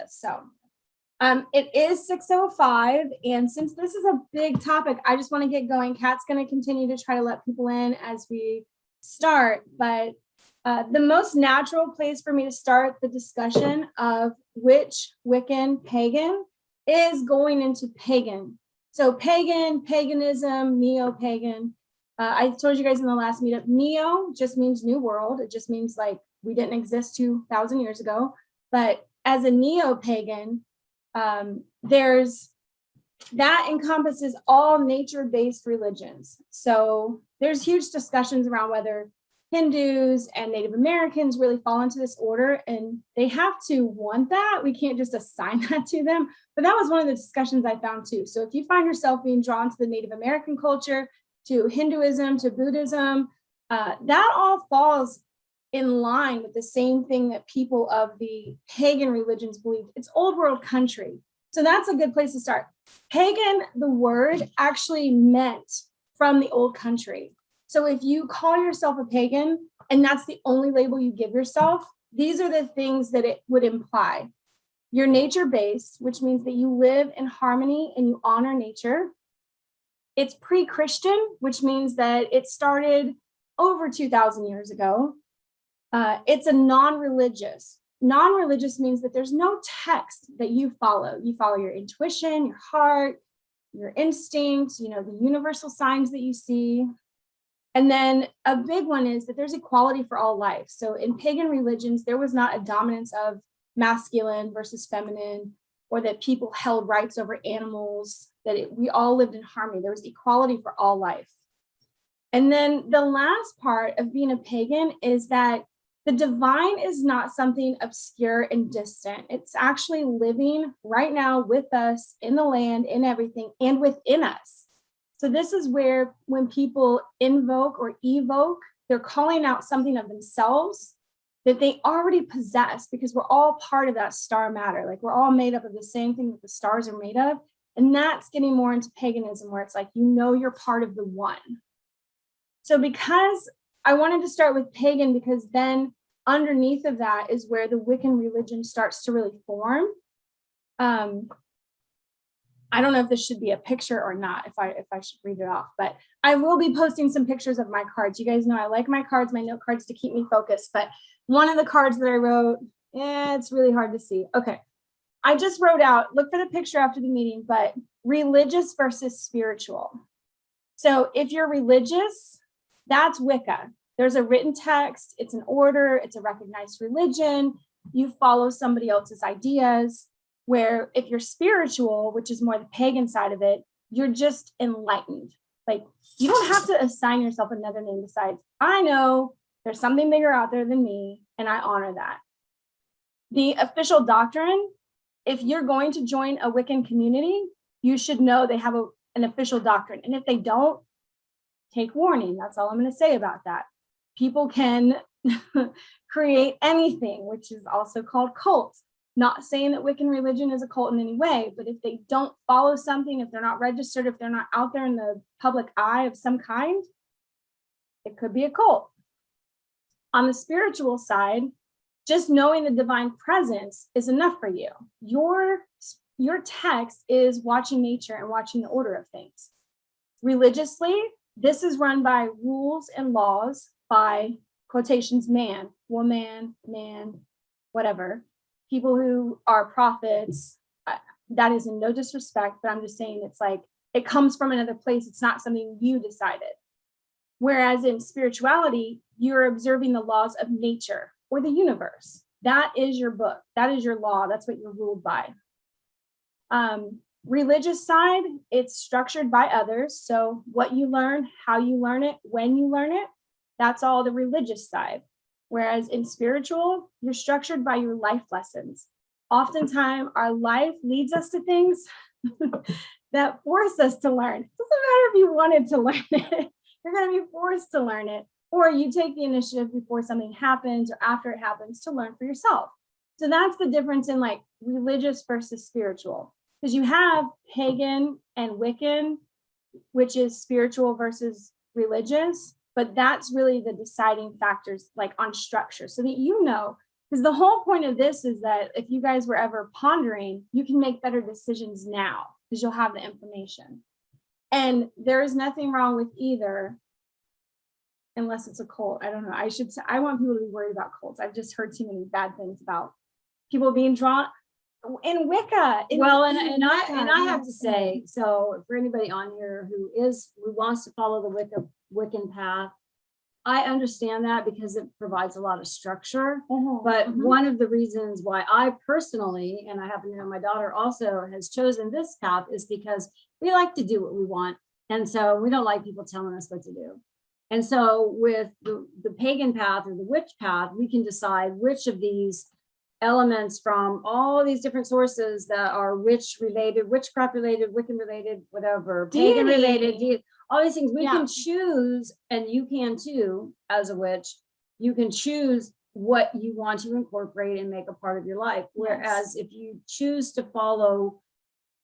So it is 6:05, and since this is a big topic, I just want to get going. Kat's going to continue to try to let people in as we start, but the most natural place for me to start the discussion of witch, Wiccan, pagan is going into pagan. So pagan, paganism, neo-pagan. I told you guys in the last meetup, neo just means new world. It just means like we didn't exist 2,000 years ago. But as a neo-pagan, there's that encompasses all nature-based religions. So there's huge discussions around whether Hindus and Native Americans really fall into this order, and they have to want that. We can't just assign that to them. But that was one of the discussions I found too. So if you find yourself being drawn to the Native American culture, to Hinduism, to Buddhism, that all falls in line with the same thing that people of the pagan religions believe. It's old world country. So that's a good place to start. Pagan, the word actually meant from the old country. So if you call yourself a pagan and that's the only label you give yourself, these are the things that it would imply. You're nature-based, which means that you live in harmony and you honor nature. It's pre-Christian, which means that it started over 2,000 years ago. It's a non-religious. Non-religious means that there's no text that you follow. You follow your intuition, your heart, your instincts, the universal signs that you see. And then a big one is that there's equality for all life. So in pagan religions, there was not a dominance of masculine versus feminine, or that people held rights over animals, that we all lived in harmony. There was equality for all life. And then the last part of being a pagan is that the divine is not something obscure and distant. It's actually living right now with us in the land, in everything, and within us. So this is where when people invoke or evoke, they're calling out something of themselves that they already possess, because we're all part of that star matter. Like we're all made up of the same thing that the stars are made of. And that's getting more into paganism, where it's like, you're part of the one. So because I wanted to start with pagan, because then underneath of that is where the Wiccan religion starts to really form. I don't know if this should be a picture or not, if I should read it off, but I will be posting some pictures of my cards. You guys know I like my cards, my note cards, to keep me focused. But one of the cards that I wrote, it's really hard to see. Okay. I just wrote out, look for the picture after the meeting, but religious versus spiritual. So if you're religious, that's Wicca. There's a written text, it's an order, it's a recognized religion. You follow somebody else's ideas. Where if you're spiritual, which is more the pagan side of it, you're just enlightened. Like you don't have to assign yourself another name besides, I know there's something bigger out there than me, and I honor that. The official doctrine, if you're going to join a Wiccan community, you should know they have an official doctrine. And if they don't, take warning. That's all I'm going to say about that. People can create anything, which is also called cults. Not saying that Wiccan religion is a cult in any way, but if they don't follow something, if they're not registered, if they're not out there in the public eye of some kind, it could be a cult. On the spiritual side, just knowing the divine presence is enough for you. Your text is watching nature and watching the order of things. Religiously, this is run by rules and laws by quotations, man, woman, man, whatever. People who are prophets, that is in no disrespect, but I'm just saying it's like, it comes from another place. It's not something you decided. Whereas in spirituality, you're observing the laws of nature or the universe. That is your book. That is your law. That's what you're ruled by. Religious side, it's structured by others. So what you learn, how you learn it, when you learn it, that's all the religious side. Whereas in spiritual, you're structured by your life lessons. Oftentimes, our life leads us to things that force us to learn. It doesn't matter if you wanted to learn it. You're going to be forced to learn it. Or you take the initiative before something happens or after it happens to learn for yourself. So that's the difference in like religious versus spiritual. Because you have pagan and Wiccan, which is spiritual versus religious. But that's really the deciding factors, like on structure, so that Because the whole point of this is that if you guys were ever pondering, you can make better decisions now because you'll have the information. And there is nothing wrong with either, unless it's a cult. I don't know. I want people to be worried about cults. I've just heard too many bad things about people being drawn in Wicca. And I have to say, so for anybody on here who wants to follow the Wiccan path, I understand that because it provides a lot of structure. But one of the reasons why I personally, and I happen to know my daughter also has chosen this path, is because we like to do what we want. And so we don't like people telling us what to do. And so with the pagan path or the witch path, we can decide which of these elements from all these different sources that are witch related, witchcraft related, Wiccan related, whatever, pagan related, all these things we can choose, and you can too, as a witch, you can choose what you want to incorporate and make a part of your life. Whereas if you choose to follow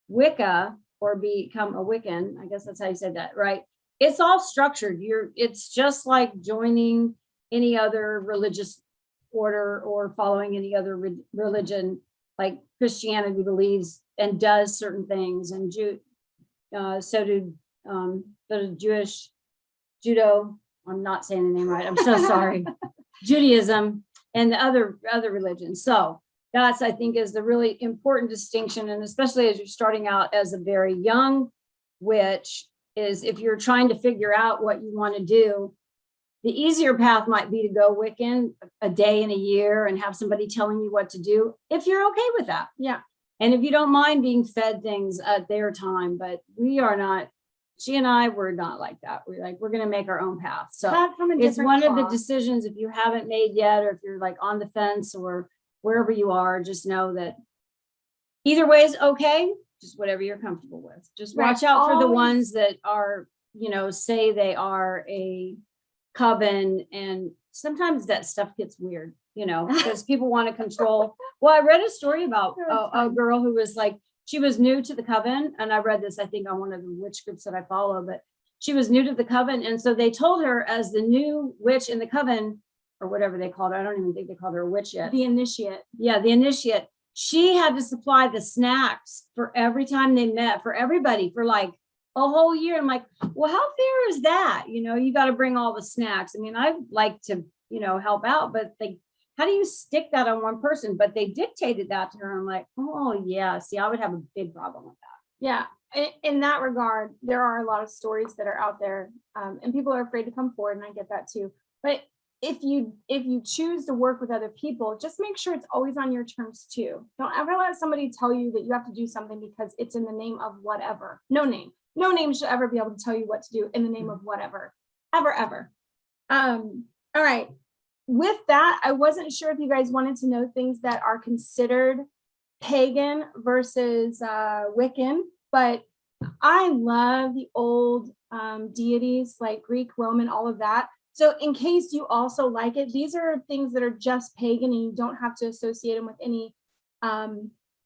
Wicca or become a Wiccan, I guess that's how you said that, right? It's all structured. It's just like joining any other religious order or following any other religion. Like Christianity believes and does certain things, and so do Judo, I'm not saying the name right, I'm so sorry, Judaism and the other religions. So that's, I think, is the really important distinction. And especially as you're starting out as a very young witch, is if you're trying to figure out what you want to do, the easier path might be to go Wiccan a day in a year and have somebody telling you what to do, if you're okay with that. Yeah. And if you don't mind being fed things at their time, but we are not, she and I were not like that. We're going to make our own path. So it's one of the decisions, if you haven't made yet, or if you're like on the fence or wherever you are, just know that either way is okay. Just whatever you're comfortable with. Just watch out for the ones that are, say they are a coven, and sometimes that stuff gets weird, because people want to control. Well, I read a story about a girl who was like, she was new to the coven, and I read this, I think, on one of the witch groups that I follow, but she was new to the coven, and so they told her, as the new witch in the coven, or whatever they called her, I don't even think they called her a witch yet. The initiate. Yeah, the initiate. She had to supply the snacks for every time they met, for everybody, for like a whole year. I'm like, well, how fair is that? You got to bring all the snacks. I mean, I'd like to, help out, but how do you stick that on one person? But they dictated that to her. I'm like, oh yeah, see, I would have a big problem with that. Yeah. In that regard, there are a lot of stories that are out there, and people are afraid to come forward, and I get that too. But if you choose to work with other people, just make sure it's always on your terms too. Don't ever let somebody tell you that you have to do something because it's in the name of whatever. No name should ever be able to tell you what to do in the name of whatever, ever. All right. With that, I wasn't sure if you guys wanted to know things that are considered pagan versus Wiccan, but I love the old deities like Greek, Roman, all of that. So in case you also like it, these are things that are just pagan, and you don't have to associate them with any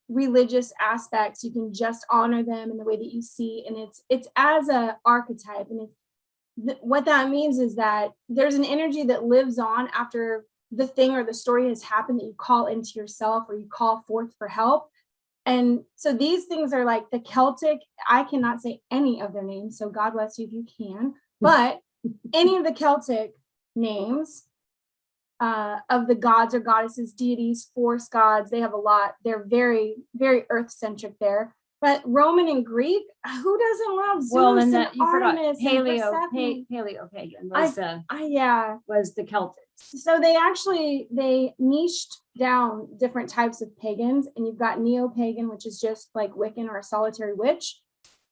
religious aspects. You can just honor them in the way that you see, and it's as a archetype. And what that means is that there's an energy that lives on after the thing or the story has happened, that you call into yourself or you call forth for help. And so these things are like the Celtic. I cannot say any of their names, so God bless you if you can, but any of the Celtic names of the gods or goddesses, deities, force gods, they have a lot. They're very, very earth-centric there. But Roman and Greek, who doesn't love Zeus? Well, and that you Artemis forgot Paleo-pagan was the Celtics. So they niched down different types of pagans, and you've got neo-pagan, which is just like Wiccan or a solitary witch.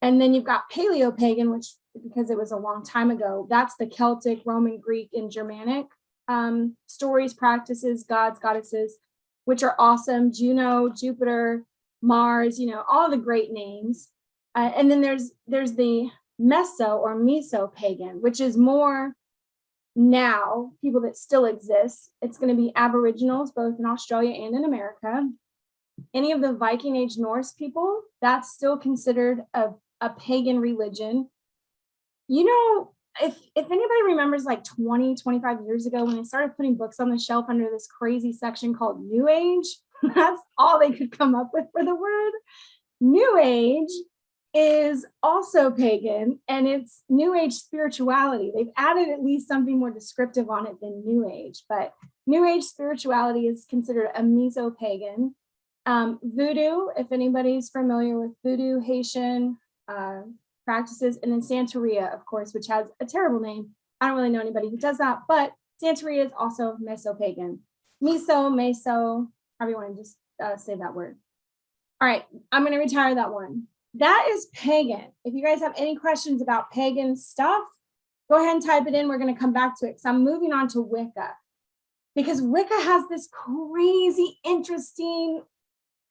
And then you've got Paleo-pagan, which, because it was a long time ago, that's the Celtic, Roman, Greek, and Germanic stories, practices, gods, goddesses, which are awesome. Juno, Jupiter, Mars, all the great names. And then there's the Meso or Meso-pagan, which is more now, people that still exist. It's going to be Aboriginals, both in Australia and in America. Any of the Viking Age Norse people, that's still considered a pagan religion. if anybody remembers like 20-25 years ago when they started putting books on the shelf under this crazy section called New Age, that's all they could come up with for the word. New Age is also pagan, and it's New Age spirituality. They've added at least something more descriptive on it than New Age, but New Age spirituality is considered a meso-pagan. Voodoo, if anybody's familiar with voodoo, Haitian practices, and then Santeria, of course, which has a terrible name. I don't really know anybody who does that, but Santeria is also meso-pagan. Meso, however you want to just say that word. All right, I'm going to retire that one. That is pagan. If you guys have any questions about pagan stuff, go ahead and type it in. We're going to come back to it. So I'm moving on to Wicca, because Wicca has this crazy, interesting,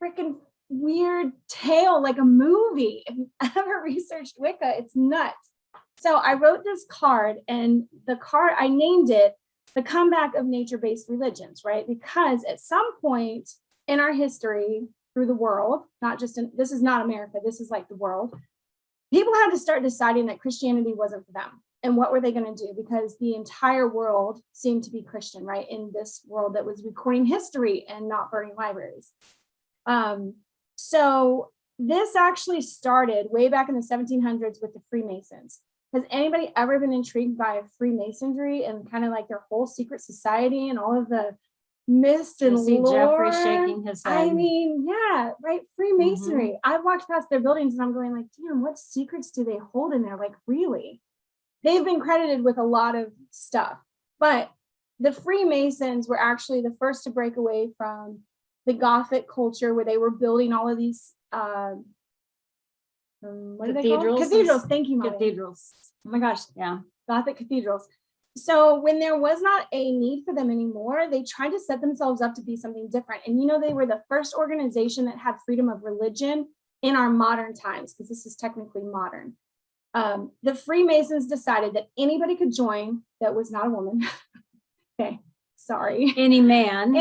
freaking weird tale, like a movie. If you've ever researched Wicca, it's nuts. So I wrote this card, and the card, I named it The Comeback of Nature-Based Religions, right? Because at some point in our history, through the world, not just in, this is not America, this is like the world, people had to start deciding that Christianity wasn't for them. And what were they going to do? Because the entire world seemed to be Christian, right? In this world that was recording history and not burning libraries. So this actually started way back in the 1700s with the Freemasons. Has anybody ever been intrigued by Freemasonry and kind of like their whole secret society and all of the myths and lore? Jeffrey shaking his head. I mean, yeah, right. Freemasonry. I've walked past their buildings and I'm going like, damn, what secrets do they hold in there? Like, really? They've been credited with a lot of stuff, but the Freemasons were actually the first to break away from the Gothic culture, where they were building all of these what are they called? Cathedrals. Thank you, Molly. Cathedrals. Oh my gosh. Yeah. Gothic cathedrals. So when there was not a need for them anymore, they tried to set themselves up to be something different. And they were the first organization that had freedom of religion in our modern times, because this is technically modern. The Freemasons decided that anybody could join that was not a woman. Okay, sorry. Any man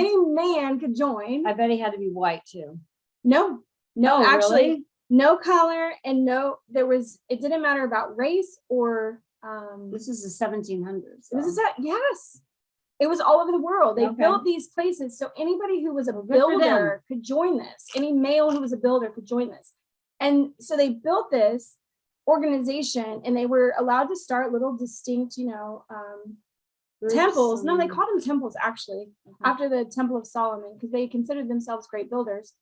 could join. I bet he had to be white too. No, actually, really? No color, and it didn't matter about race or this is the 1700s. Yes, it was all over the world. They built these places, so anybody who was a builder could join this. Any male who was a builder could join this. And so they built this organization, and they were allowed to start little distinct, temples. No, they called them temples actually, after the Temple of Solomon, because they considered themselves great builders.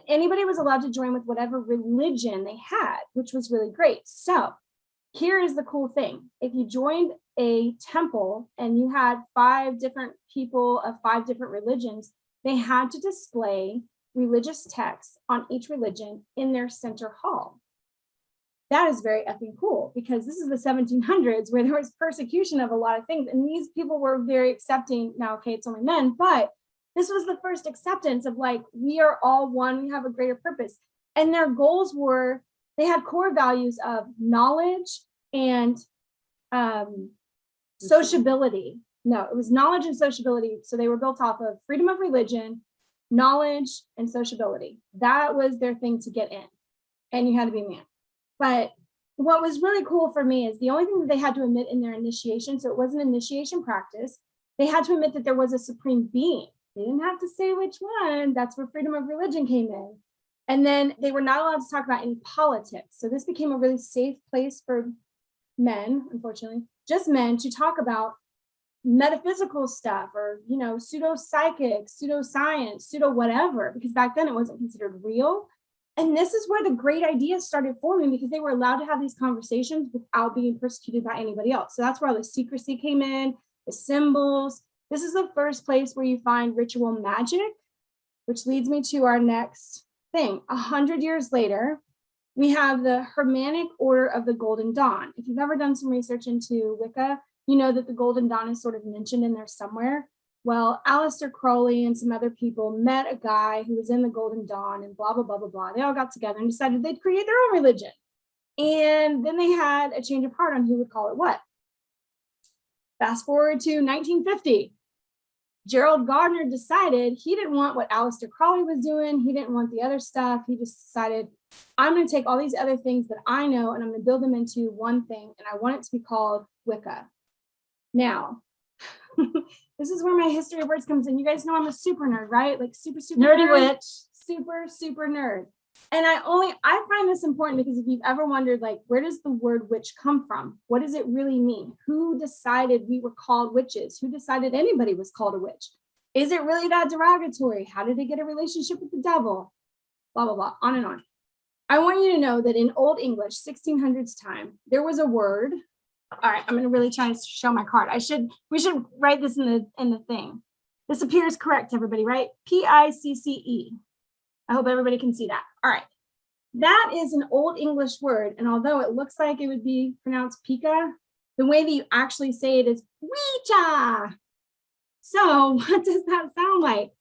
Anybody was allowed to join with whatever religion they had, which was really great. So here is the cool thing. If you joined a temple and you had 5 different people of 5 different religions, they had to display religious texts on each religion in their center hall. That is very effing cool, because this is the 1700s, where there was persecution of a lot of things. And these people were very accepting. Now, okay, it's only men, but this was the first acceptance of like, we are all one, we have a greater purpose. And their goals were, they had core values of knowledge and sociability. No, it was knowledge and sociability. So they were built off of freedom of religion, knowledge, and sociability. That was their thing to get in. And you had to be a man. But what was really cool for me is the only thing that they had to admit in their initiation, so it was an initiation practice, they had to admit that there was a supreme being. They didn't have to say which one. That's where freedom of religion came in. And then they were not allowed to talk about any politics. So this became a really safe place for men, unfortunately, just men, to talk about metaphysical stuff, or, pseudo-psychic, pseudo-science, pseudo-whatever, because back then it wasn't considered real. And this is where the great ideas started forming, because they were allowed to have these conversations without being persecuted by anybody else. So that's where all the secrecy came in, the symbols. This is the first place where you find ritual magic, which leads me to our next thing. 100 years later, we have the Hermetic Order of the Golden Dawn. If you've ever done some research into Wicca, you know that the Golden Dawn is sort of mentioned in there somewhere. Well, Aleister Crowley and some other people met a guy who was in the Golden Dawn, and blah, blah, blah, blah, blah. They all got together and decided they'd create their own religion. And then they had a change of heart on who would call it what. Fast forward to 1950. Gerald Gardner decided he didn't want what Aleister Crowley was doing. He didn't want the other stuff. He just decided, I'm going to take all these other things that I know and I'm going to build them into one thing. And I want it to be called Wicca. Now, this is where my history of words comes in. You guys know I'm a super nerd, right? Like super Nerdy nerd, witch. super nerd. And I find this important because if you've ever wondered, like, where does the word witch come from? What does it really mean? Who decided we were called witches? Who decided anybody was called a witch? Is it really that derogatory? How did they get a relationship with the devil? Blah, blah, blah, on and on. I want you to know that in Old English, 1600s time, there was a word. All right, I'm going to really try to show my card. We should write this in the thing. This appears correct, everybody, right? Picce. I hope everybody can see that. All right. That is an Old English word. And although it looks like it would be pronounced Pika, the way that you actually say it is Ouija. So what does that sound like?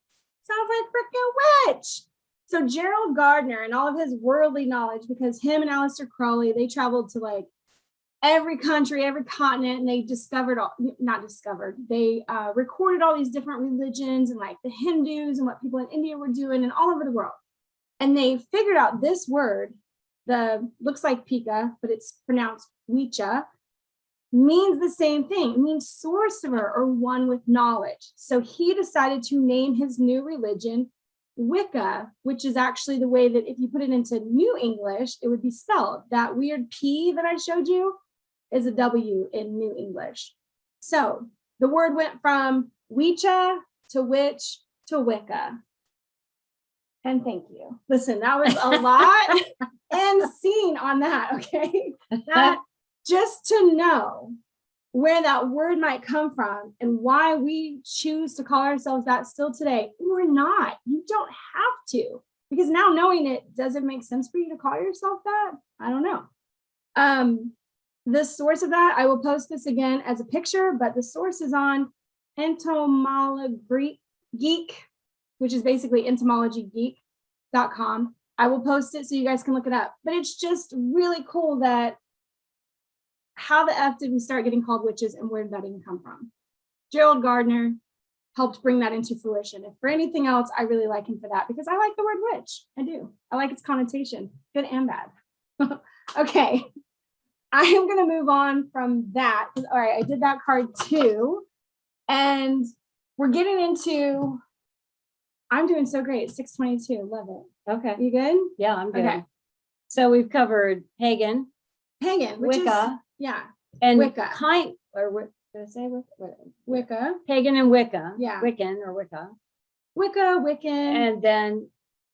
Sounds like freaking witch. So Gerald Gardner and all of his worldly knowledge, because him and Aleister Crowley, they traveled to like every country, every continent, and they they recorded all these different religions and like the Hindus and what people in India were doing and all over the world. And they figured out this word, looks like Pika, but it's pronounced Ouija, means the same thing. It means sorcerer or one with knowledge. So he decided to name his new religion Wicca, which is actually the way that if you put it into New English, it would be spelled. That weird P that I showed you is a W in New English. So the word went from Ouija to witch to Wicca. And thank you. Listen, that was a lot and scene on that, okay? That just to know where that word might come from and why we choose to call ourselves that still today, or not. You don't have to, because now knowing it, does it make sense for you to call yourself that? I don't know. The source of that, I will post this again as a picture, but the source is on Entomology Geek, which is basically entomologygeek.com. I will post it so you guys can look it up. But it's just really cool that how the F did we start getting called witches and where did that even come from? Gerald Gardner helped bring that into fruition. If for anything else, I really like him for that because I like the word witch. I do. I like its connotation, good and bad. Okay. I am going to move on from that. All right, I did that card too. And we're getting into, I'm doing so great. 622, love it. Okay. You good? Yeah, I'm good. Okay. So we've covered pagan, which Wicca, yeah. and Wicca. Did I say Wicca? Wicca. Pagan and Wicca. Yeah. Wiccan or Wicca. Wiccan.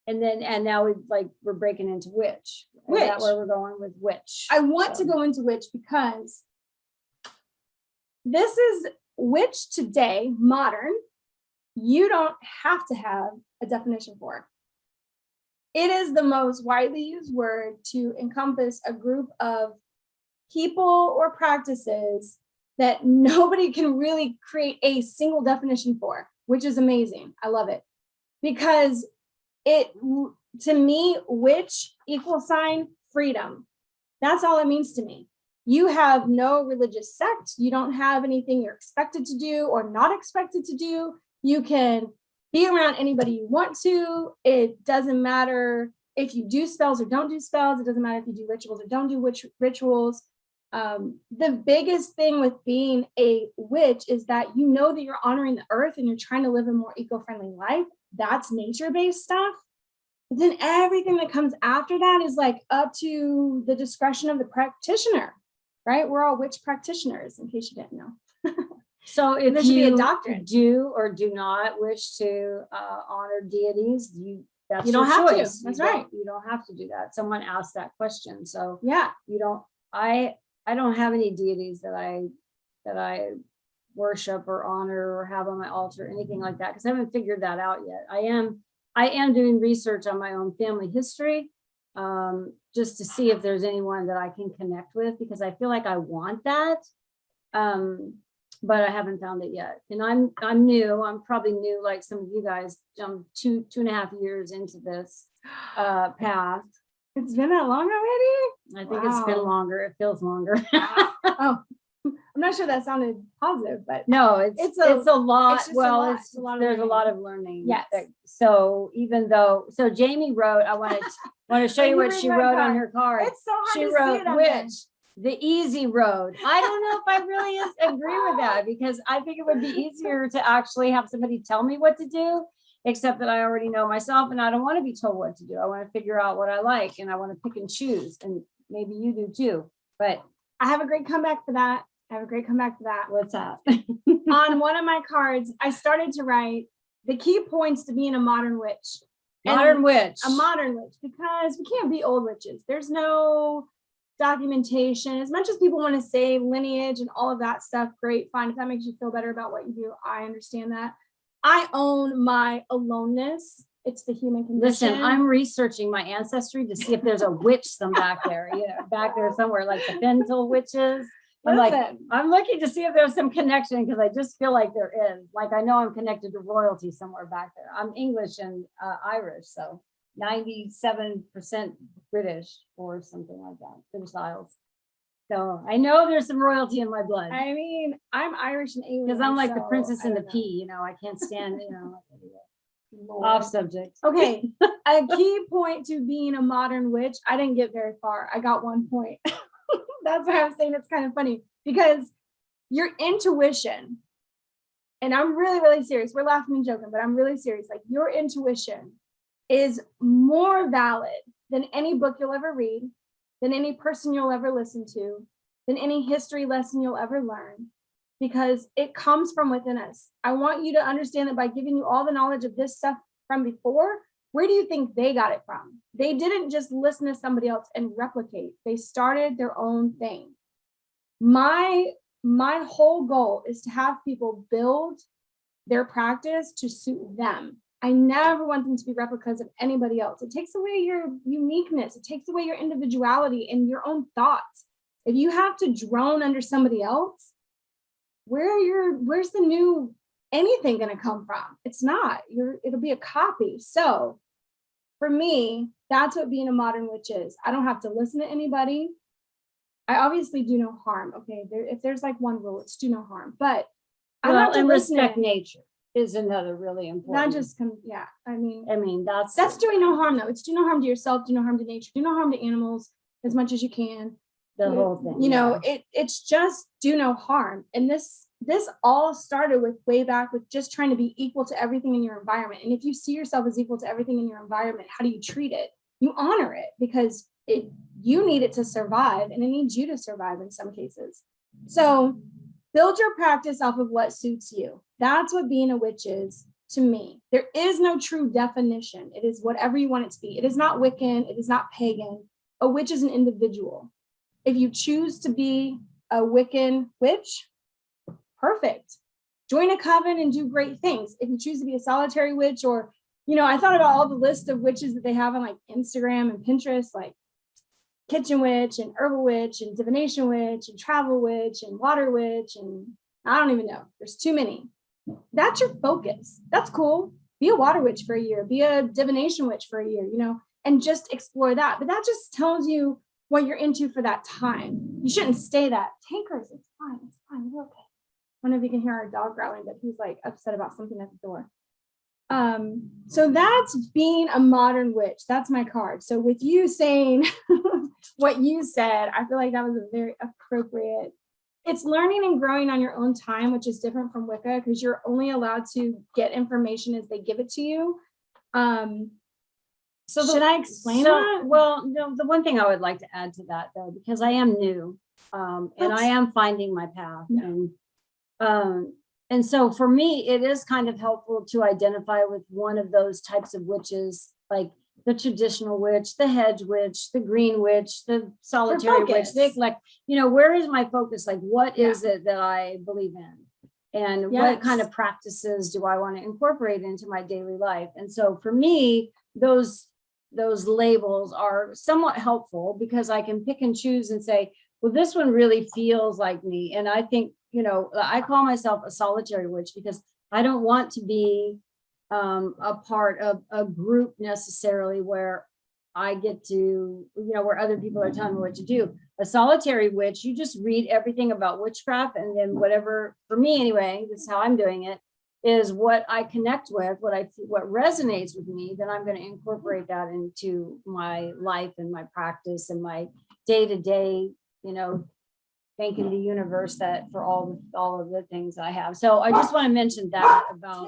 And now we're breaking into witch. Is that where we're going with witch? I want to go into witch because this is witch today, modern. You don't have to have a definition for it. It is the most widely used word to encompass a group of people or practices that nobody can really create a single definition for, which is amazing. I love it because to me, witch =, freedom. That's all it means to me. You have no religious sect. You don't have anything you're expected to do or not expected to do. You can be around anybody you want to. It doesn't matter if you do spells or don't do spells. It doesn't matter if you do rituals or don't do rituals. The biggest thing with being a witch is that you know that you're honoring the earth and you're trying to live a more eco-friendly life. That's nature-based stuff. But then everything that comes after that is like up to the discretion of the practitioner, right? We're all witch practitioners, in case you didn't know. So if there should be you a doctrine. do or do not wish to honor deities, that's you don't your have choice. to. That's right. You don't have to do that. Someone asked that question, so yeah, you don't. I don't have any deities that I worship or honor or have on my altar or anything like that because I haven't figured that out yet. I am doing research on my own family history, just to see if there's anyone that I can connect with because I feel like I want that. But I haven't found it yet. And I'm new. I'm probably new, like some of you guys. I'm 2.5 years into this path. It's been that long already? I think it's been longer. It feels longer. Oh, I'm not sure that sounded positive, but No, it's a lot. it's just a Well, lot. it's It's a lot of there's a learning. lot of learning. Yes. So even though, so Jamie wrote, I want to show Can you you what read she my wrote on card? her card. It's so hard She to see wrote it on there. which the easy road. I don't know if I really agree with that, because I think it would be easier to actually have somebody tell me what to do, except that I already know myself and I don't want to be told what to do. I want to figure out what I like and I want to pick and choose, and maybe you do too. But I have a great comeback for that. what's that? On one of my cards, I started to write the key points to being a modern witch. And Modern witch. a modern witch, because we can't be old witches. There's no documentation. As much as people want to say lineage and all of that stuff, great, fine. If that makes you feel better about what you do, I understand that. I own my aloneness. It's the human condition. Listen, I'm researching my ancestry to see if there's a witch back there, back there somewhere, like the Pentel witches. I'm looking to see if there's some connection, because I just feel like there is. Like, I know I'm connected to royalty somewhere back there. I'm English and Irish, so 97% British or something like that, British Isles. So I know there's some royalty in my blood. I mean, I'm Irish and alien. Because I'm like the so princess I and the don't know. pea, I can't stand, Lord. off subject. Okay, a key point to being a modern witch. I didn't get very far. I got 1 point. That's why I'm saying it's kind of funny, because your intuition, and I'm really, really serious. We're laughing and joking, but I'm really serious. Like, your intuition is more valid than any book you'll ever read, than any person you'll ever listen to, than any history lesson you'll ever learn, because it comes from within us. I want you to understand that by giving you all the knowledge of this stuff from before, where do you think they got it from? They didn't just listen to somebody else and replicate. They started their own thing. My whole goal is to have people build their practice to suit them. I never want them to be replicas of anybody else. It takes away your uniqueness. It takes away your individuality and your own thoughts. If you have to drone under somebody else, where's the new anything going to come from? It's not. It'll be a copy. So for me, that's what being a modern witch is. I don't have to listen to anybody. I obviously do no harm. Okay, if there's like one rule, it's do no harm. But I don't have to respect nature is another really important. That just comes, yeah. I mean, that's doing no harm though. It's do no harm to yourself, do no harm to nature, do no harm to animals as much as you can. The whole thing. It's just do no harm. And this all started with way back with just trying to be equal to everything in your environment. And if you see yourself as equal to everything in your environment, how do you treat it? You honor it, because you need it to survive, and it needs you to survive in some cases. So build your practice off of what suits you. That's what being a witch is to me. There is no true definition. It is whatever you want it to be. It is not Wiccan. It is not pagan. A witch is an individual. If you choose to be a Wiccan witch, perfect. Join a coven and do great things. If you choose to be a solitary witch, or, I thought about all the list of witches that they have on like Instagram and Pinterest, like kitchen witch and herbal witch and divination witch and travel witch and water witch. And I don't even know. There's too many. That's your focus. That's cool. Be a water witch for a year, be a divination witch for a year, and just explore that. But that just tells you what you're into for that time. You shouldn't stay that. Tankers, it's fine. We're okay. I don't know if you can hear our dog growling, but he's like upset about something at the door. So that's being a modern witch. That's my card. So with you saying what you said, I feel like that was a very appropriate. It's learning and growing on your own time, which is different from Wicca, because you're only allowed to get information as they give it to you. So should I explain that? Well, no, the one thing I would like to add to that, though, because I am new, and I am finding my path, and so for me, it is kind of helpful to identify with one of those types of witches, like the traditional witch, the hedge witch, the green witch, the solitary witch. Where is my focus? Like, what is it that I believe in? And what kind of practices do I want to incorporate into my daily life? And so for me, those labels are somewhat helpful, because I can pick and choose and say, well, this one really feels like me. And I think, I call myself a solitary witch because I don't want to be a part of a group necessarily where I get to, where other people are telling me what to do. A solitary witch, you just read everything about witchcraft, and then whatever, for me anyway, this is how I'm doing it, is what I connect with, what resonates with me, then I'm going to incorporate that into my life and my practice and my day-to-day, thanking the universe that for all of the things I have. So I just want to mention that about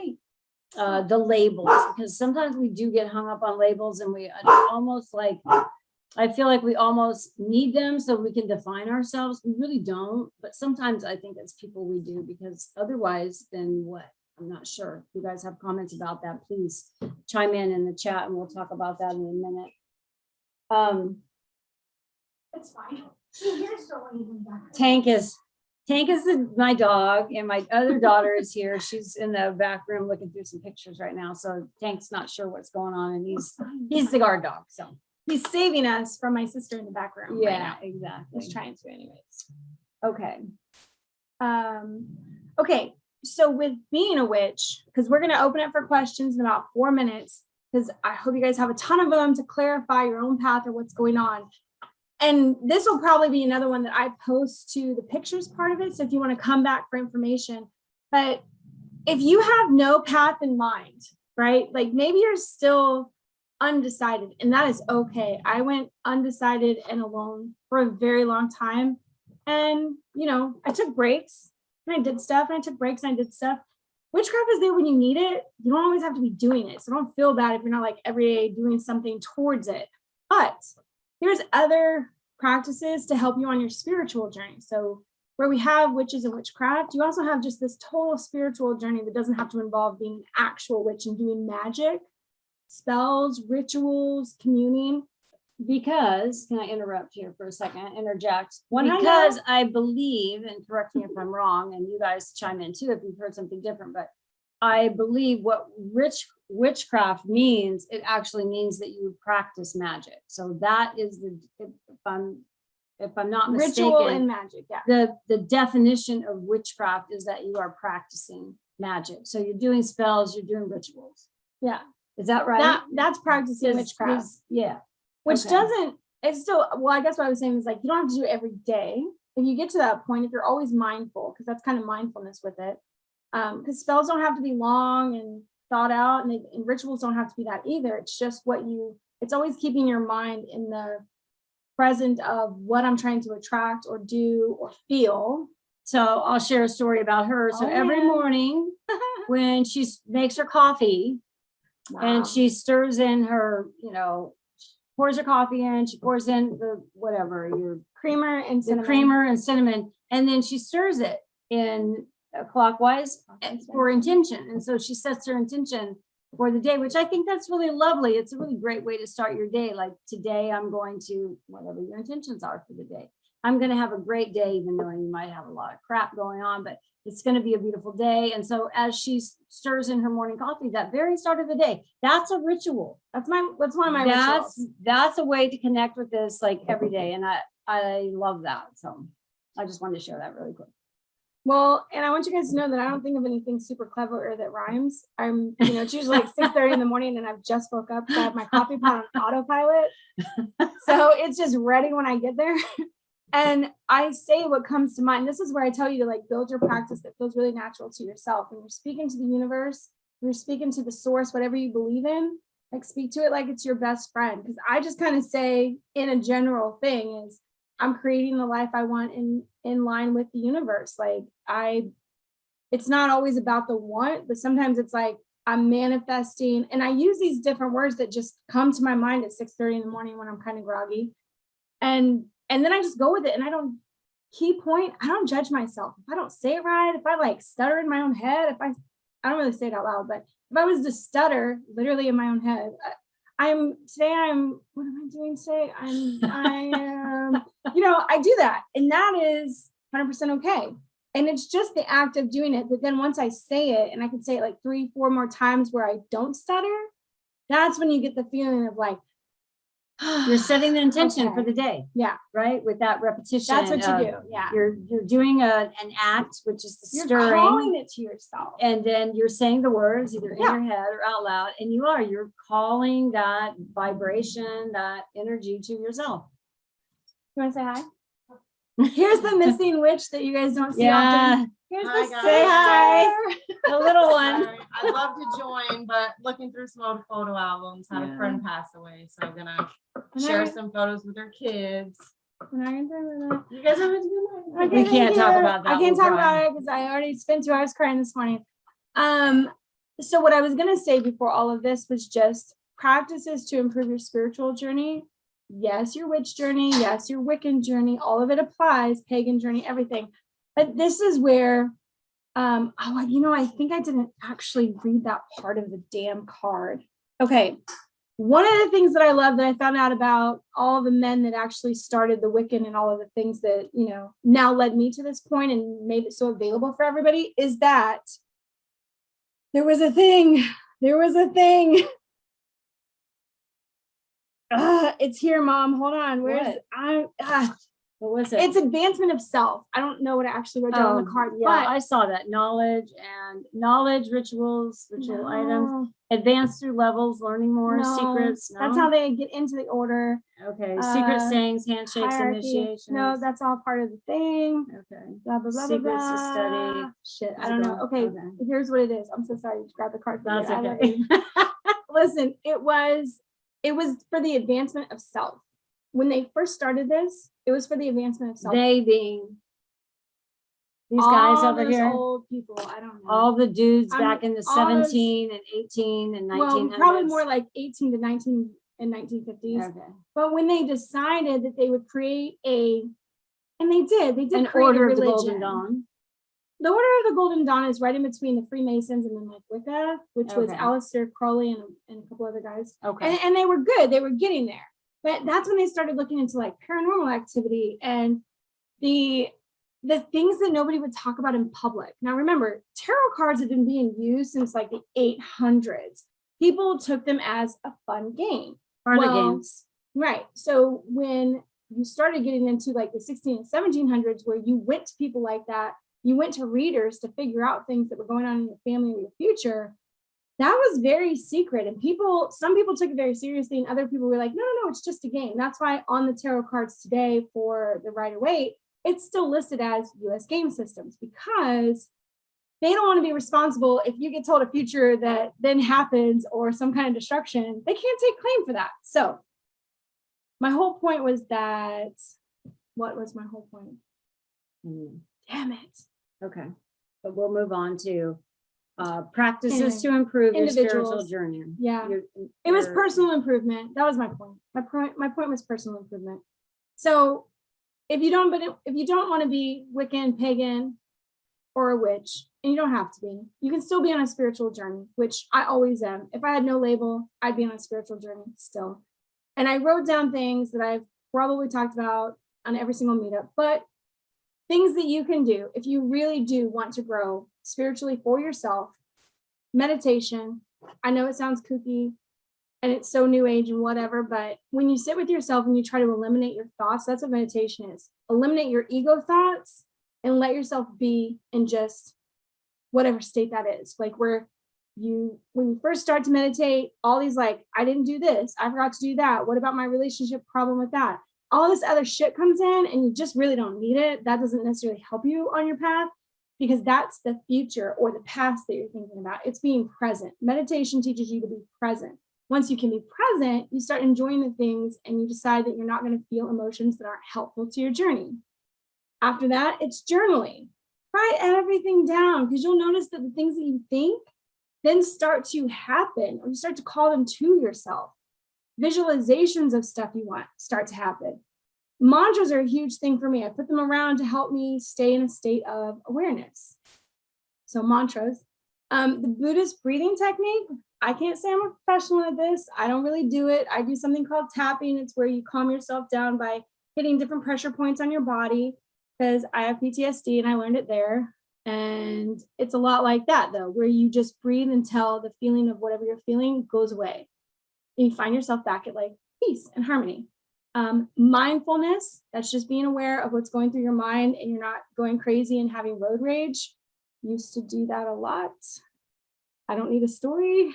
the labels, because sometimes we do get hung up on labels, and we almost like, I feel like we almost need them so we can define ourselves. We really don't, but sometimes I think as people we do, because otherwise then what? I'm not sure. If you guys have comments about that, please chime in the chat, and we'll talk about that in a minute. It's fine. Tank is my dog, and my other daughter is here. She's in the back room looking through some pictures right now. So Tank's not sure what's going on, and he's the guard dog. So he's saving us from my sister in the back room. Yeah, right now. exactly. He's trying to, anyways. Okay. Okay. So with being a witch, because we're going to open it for questions in about 4 minutes, because I hope you guys have a ton of them to clarify your own path or what's going on. And this will probably be another one that I post to the pictures part of it. So if you want to come back for information, but if you have no path in mind, right? Like maybe you're still undecided, and that is okay. I went undecided and alone for a very long time. And, I took breaks and I did stuff, and I took breaks and I did stuff. Witchcraft is there when you need it. You don't always have to be doing it. So don't feel bad if you're not like every day doing something towards it. But there's other practices to help you on your spiritual journey. So where we have witches and witchcraft, you also have just this total spiritual journey that doesn't have to involve being an actual witch and doing magic, spells, rituals, communing. Because, can I interrupt here for a second, interject? 100. Because I believe, and correct me if I'm wrong, and you guys chime in too if you've heard something different, but I believe what witchcraft means, it actually means that you practice magic. So that is if I'm not mistaken, Ritual and magic, yeah. The definition of witchcraft is that you are practicing magic. So you're doing spells, you're doing rituals. Yeah. Is that right? That's practicing witchcraft. Yeah. Which it's still, well, I guess what I was saying is like, you don't have to do it every day. If you get to that point, if you're always mindful, because that's kind of mindfulness with it, because spells don't have to be long and thought out, and rituals don't have to be that either. It's just it's always keeping your mind in the present of what I'm trying to attract or do or feel. So I'll share a story about her. So every morning when she makes her coffee, and she stirs in her, pours her coffee in, she pours in the your creamer and cinnamon, and then she stirs it in clockwise for intention. And so she sets her intention for the day, which I think that's really lovely. It's a really great way to start your day. Like today, I'm going to, whatever your intentions are for the day, I'm going to have a great day, even though you might have a lot of crap going on, but it's going to be a beautiful day. And so as she stirs in her morning coffee, that very start of the day, that's a ritual. That's one of my rituals. That's a way to connect with this like every day. And I love that. So I just wanted to share that really quick. Well, and I want you guys to know that I don't think of anything super clever or that rhymes. It's usually like 6:30 in the morning, and I've just woke up, so I have my coffee pot on autopilot. So it's just ready when I get there. And I say what comes to mind. This is where I tell you to like build your practice that feels really natural to yourself. When you're speaking to the universe, you're speaking to the source, whatever you believe in, like speak to it like it's your best friend. Because I just kind of say in a general thing is I'm creating the life I want in line with the universe. Like it's not always about the want, but sometimes it's like I'm manifesting, and I use these different words that just come to my mind at 6:30 in the morning when I'm kind of groggy. And then I just go with it, and I don't judge myself. If I don't say it right, if I like stutter in my own head, I don't really say it out loud, but if I was to stutter literally in my own head, what am I doing today? I do that. And that is 100% okay. And it's just the act of doing it. But then once I say it, and I can say it like 3-4 more times where I don't stutter, that's when you get the feeling of like, You're setting the intention for Okay. the day, Yeah, right? With that repetition. that's what you of- do. Yeah. You're doing an act, which is the You're stirring. calling it to yourself. And then you're saying the words either in Yeah. your head or out loud, and you're calling that vibration, that energy to yourself. You want to say hi? Here's the missing witch that you guys don't see Yeah, often. Here's Hi, the guys. Say hi. sister. the little one. Sorry, I'd love to join, but looking through some old photo albums, had Yeah. a friend pass away, so I'm gonna I'm share not- some photos with her kids. I'm not gonna talk about You guys have a good night. it. We can't thank talk you. about that. I can't We'll talk cry. about it because I already spent 2 hours crying this morning. So what I was gonna say before all of this was just practices to improve your spiritual journey. Yes, your witch journey. Yes, your Wiccan journey. All of it applies. Pagan journey, everything. But this is where, I think I didn't actually read that part of the damn card. Okay. One of the things that I love that I found out about all the men that actually started the Wiccan and all of the things that, now led me to this point and made it so available for everybody is that there was a thing. It's here, Mom. Hold on. What? What was it? It's advancement of self. I don't know what I actually wrote down on the card. Yeah, I saw that. Knowledge, rituals, ritual items, advance through levels, learning more, secrets. No? That's how they get into the order. Okay, secret sayings, handshakes, Hierarchy. initiations. No, that's all part of the thing. Okay. Blah, blah, blah, Secrets blah, to blah. study. Shit, I don't know. Okay, here's what it is. I'm so sorry to grab the card. That's I love okay. you. Listen, it was for the advancement of self. When they first started this, it was for the advancement of self. They being these guys All over those here. old people. I don't know. All the dudes I'm- back in the all those- 17 and 18 and 1900s. well, probably more like 18 to 19 and 1950s. Okay. But when they decided that they would create and they did An create order a of the religion. Golden Dawn. The Order of the Golden Dawn is right in between the Freemasons and then like Wicca, which was Okay. Aleister Crowley and a couple other guys. Okay. And they were good. They were getting there. But that's when they started looking into like paranormal activity and the things that nobody would talk about in public. Now remember, tarot cards have been being used since like the 800s. People took them as a fun game. Parlor Well, games. Right. So when you started getting into like the 16 and 1700s, where you went to people like that, you went to readers to figure out things that were going on in your family or your future, that was very secret. And some people took it very seriously, and other people were like, no, it's just a game. That's why on the tarot cards today for the Rider-Waite, it's still listed as US game systems, because they don't want to be responsible if you get told a future that then happens or some kind of destruction. They can't take claim for that. So my whole point was that, what was my whole point? Damn it. Okay. But we'll move on to practices Anyway, to improve your spiritual individuals. journey. Yeah. Your- It was your- personal improvement. That was my point. My point was personal improvement. So if you don't want to be Wiccan, pagan, or a witch, and you don't have to be, you can still be on a spiritual journey, which I always am. If I had no label, I'd be on a spiritual journey still. And I wrote down things that I've probably talked about on every single meetup, but things that you can do if you really do want to grow spiritually for yourself. Meditation. I know it sounds kooky and it's so new age and whatever, but when you sit with yourself and you try to eliminate your thoughts, that's what meditation is. Eliminate your ego thoughts and let yourself be in just whatever state that is. Like when you first start to meditate, all these like, I didn't do this, I forgot to do that. What about my relationship problem with that? All this other shit comes in and you just really don't need it. That doesn't necessarily help you on your path, because that's the future or the past that you're thinking about. It's being present. Meditation teaches you to be present. Once you can be present, you start enjoying the things and you decide that you're not going to feel emotions that aren't helpful to your journey. After that, it's journaling. Write everything down, because you'll notice that the things that you think then start to happen, or you start to call them to yourself. Visualizations of stuff you want start to happen. Mantras are a huge thing for me. I put them around to help me stay in a state of awareness. So mantras. The Buddhist breathing technique, I can't say I'm a professional at this. I don't really do it. I do something called tapping. It's where you calm yourself down by hitting different pressure points on your body, because I have PTSD and I learned it there. And it's a lot like that though, where you just breathe until the feeling of whatever you're feeling goes away. And you find yourself back at like peace and harmony. Mindfulness, that's just being aware of what's going through your mind and you're not going crazy and having road rage. Used to do that a lot. I don't need a story.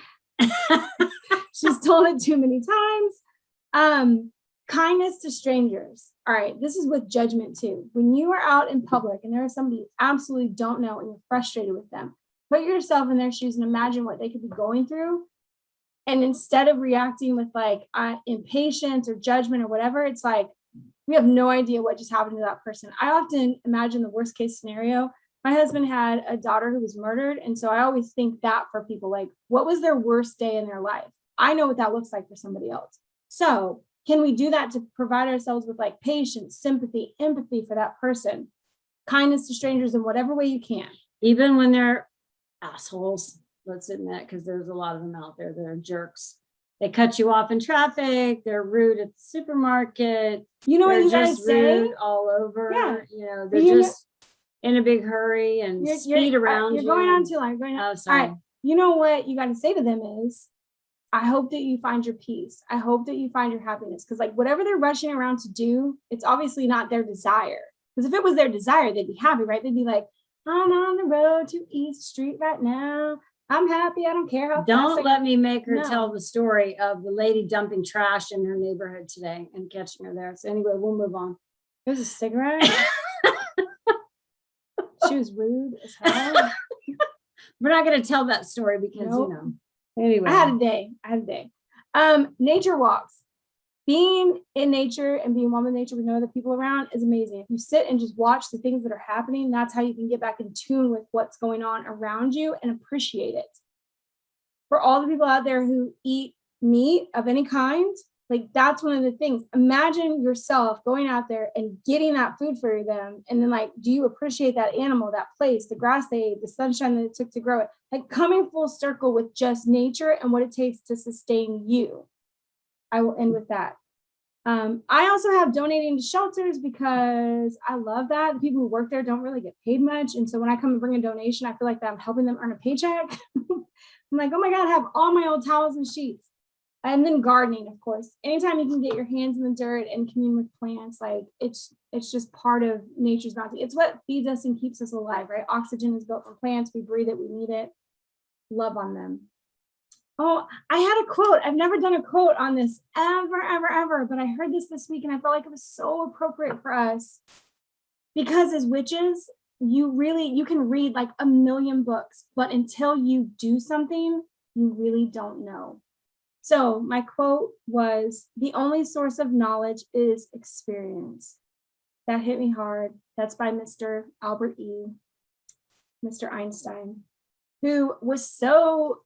She's told it too many times. Kindness to strangers. All right, this is with judgment too. When you are out in public and there is somebody you absolutely don't know and you're frustrated with them, put yourself in their shoes and imagine what they could be going through. And instead of reacting with like impatience or judgment or whatever, it's like, we have no idea what just happened to that person. I often imagine the worst case scenario. My husband had a daughter who was murdered. And so I always think that for people, like, what was their worst day in their life? I know what that looks like for somebody else. So can we do that to provide ourselves with like patience, sympathy, empathy for that person, kindness to strangers in whatever way you can? Even when they're assholes, let's admit, because there's a lot of them out there that are jerks. They cut you off in traffic. They're rude at the supermarket. You know what They're you gotta just say? rude all over. Yeah. You know, they're You know- just in a big hurry and speed around You're you. going on too long. You're going on. Oh, All sorry. right. You know what you got to say to them is, I hope that you find your peace. I hope that you find your happiness. Because like whatever they're rushing around to do, it's obviously not their desire. Because if it was their desire, they'd be happy, right? They'd be like, I'm on the road to East Street right now. I'm happy. I don't care how fast Don't let me make her No. tell the story of the lady dumping trash in her neighborhood today and catching her there. So anyway, we'll move on. It was a cigarette. She was rude as hell. We're not going to tell that story because, Nope. you know, anyway. I had a day. Nature walks. Being in nature and being one with nature with no other people around is amazing. If you sit and just watch the things that are happening, that's how you can get back in tune with what's going on around you and appreciate it. For all the people out there who eat meat of any kind, like that's one of the things. Imagine yourself going out there and getting that food for them. And then like, do you appreciate that animal, that place, the grass they ate, the sunshine that it took to grow it? Like coming full circle with just nature and what it takes to sustain you. I will end with that. I also have donating to shelters because I love that. The people who work there don't really get paid much. And so when I come and bring a donation, I feel like that I'm helping them earn a paycheck. I'm like, oh my God, I have all my old towels and sheets. And then gardening, of course. Anytime you can get your hands in the dirt and commune with plants, like it's just part of nature's bounty. It's what feeds us and keeps us alive, right? Oxygen is built from plants. We breathe it, we need it. Love on them. Oh, I had a quote. I've never done a quote on this ever, but I heard this week and I felt like it was so appropriate for us. Because as witches, you can read like a million books, but until you do something, you really don't know. So my quote was, the only source of knowledge is experience. That hit me hard. That's by Mr. Albert E. Mr. Einstein, who was so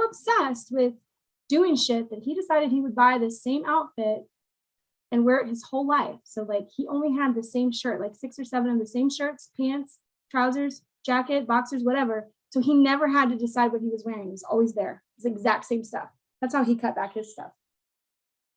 obsessed with doing shit that he decided he would buy the same outfit and wear it his whole life. So like he only had the same shirt, like 6 or 7 of the same shirts, pants, trousers, jacket, boxers, whatever. So he never had to decide what he was wearing. It was always there. It's the exact same stuff. That's how he cut back his stuff.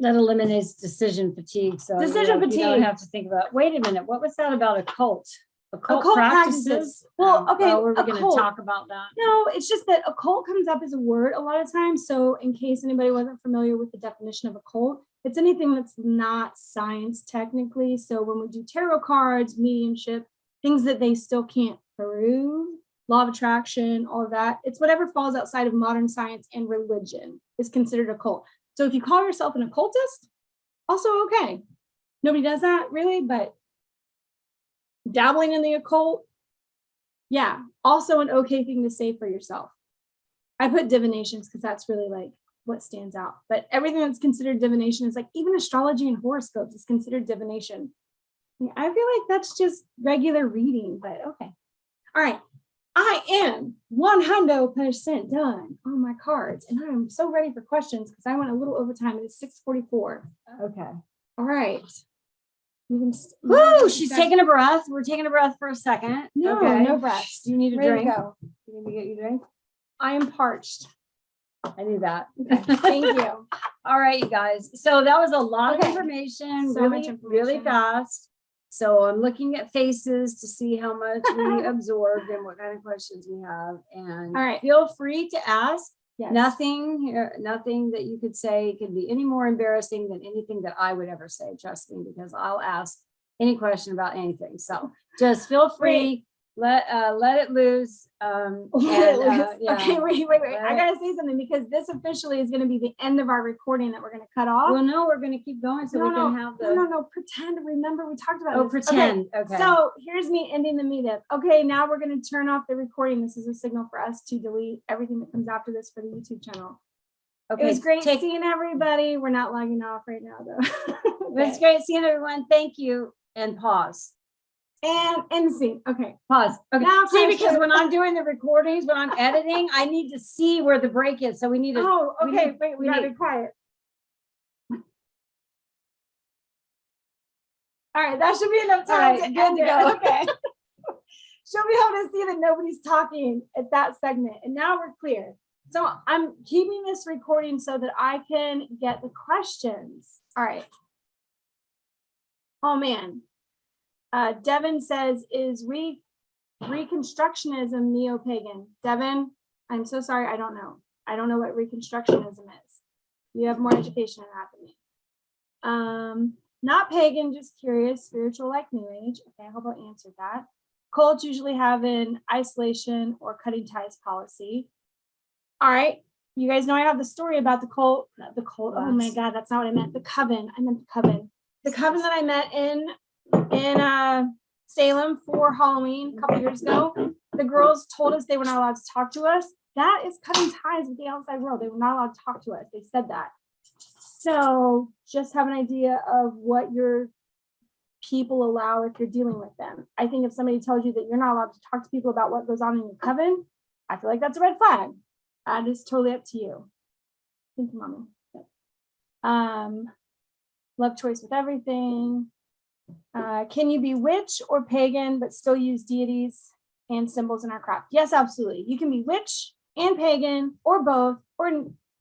That eliminates decision fatigue. So Decision you fatigue. don't have to think about, wait a minute, what was that about a cult? Occult practices. Well, okay, we're going to occult. talk about that. No, it's just that occult comes up as a word a lot of times. So in case anybody wasn't familiar with the definition of occult, it's anything that's not science technically. So when we do tarot cards, mediumship, things that they still can't prove, law of attraction, all of that, it's whatever falls outside of modern science and religion is considered occult. So if you call yourself an occultist, also okay. Nobody does that really, but dabbling in the occult, yeah, also an okay thing to say for yourself. I put divinations because that's really like what stands out. But everything that's considered divination is like, even astrology and horoscopes is considered divination. I feel like that's just regular reading, but okay. All right. I am 100% done on my cards, and I am so ready for questions because I went a little over time. It is 6:44. Okay. All right. You can Woo, she's taking a breath. We're taking a breath for a second. No, okay. no breaths. You need a Ready to drink. go. You need to get you a drink. I am parched. I knew that. Okay, thank you. All right, you guys. So that was a lot of Okay. information, So really, much information. really fast. So I'm looking at faces to see how much we absorbed and what kind of questions we have. And All right. feel free to ask. Yes. Nothing here, nothing that you could say could be any more embarrassing than anything that I would ever say, trust me, because I'll ask any question about anything. So just feel free, let it loose. Yeah. Okay, wait. I Let gotta say something because this officially is gonna be the end of our recording that we're gonna cut off. Well, no, we're gonna keep going so we can have the. No, pretend. Remember, we talked about Oh, this. pretend. Okay. So here's me ending the meetup. Okay, now we're gonna turn off the recording. This is a signal for us to delete everything that comes after this for the YouTube channel. Okay. It was great take- seeing everybody. We're not logging off right now though. It was great seeing everyone. Thank you. And pause. And see. Okay. Pause. Okay. Now See, because questions. when I'm doing the recordings, when I'm editing, I need to see where the break is. So we need to. Oh, we okay. need- Wait, we we gotta need- be quiet. All right, that should be enough All time right, to good end to it. go. Okay. She'll be able to see that nobody's talking at that segment. And now we're clear. So I'm keeping this recording so that I can get the questions. All right. Oh man. Devin says, is Reconstructionism neo-pagan? Devin, I'm so sorry. I don't know. I don't know what Reconstructionism is. You have more education in that than me. Not pagan, just curious, spiritual like New Age. Okay, I hope I answered that. Cults usually have an isolation or cutting ties policy. All right, you guys know I have the story about the cult. Oh my God, that's not what I meant. The coven. I meant the coven. The coven that I met in Salem for Halloween a couple years ago. The girls told us they were not allowed to talk to us. That is cutting ties with the outside world. They were not allowed to talk to us. They said that. So just have an idea of what your people allow if you're dealing with them. I think if somebody tells you that you're not allowed to talk to people about what goes on in your coven, I feel like that's a red flag. That is totally up to you. Thank you, Mommy. Love choice with everything. Can you be witch or pagan but still use deities and symbols in our craft? Yes, absolutely. You can be witch and pagan or both or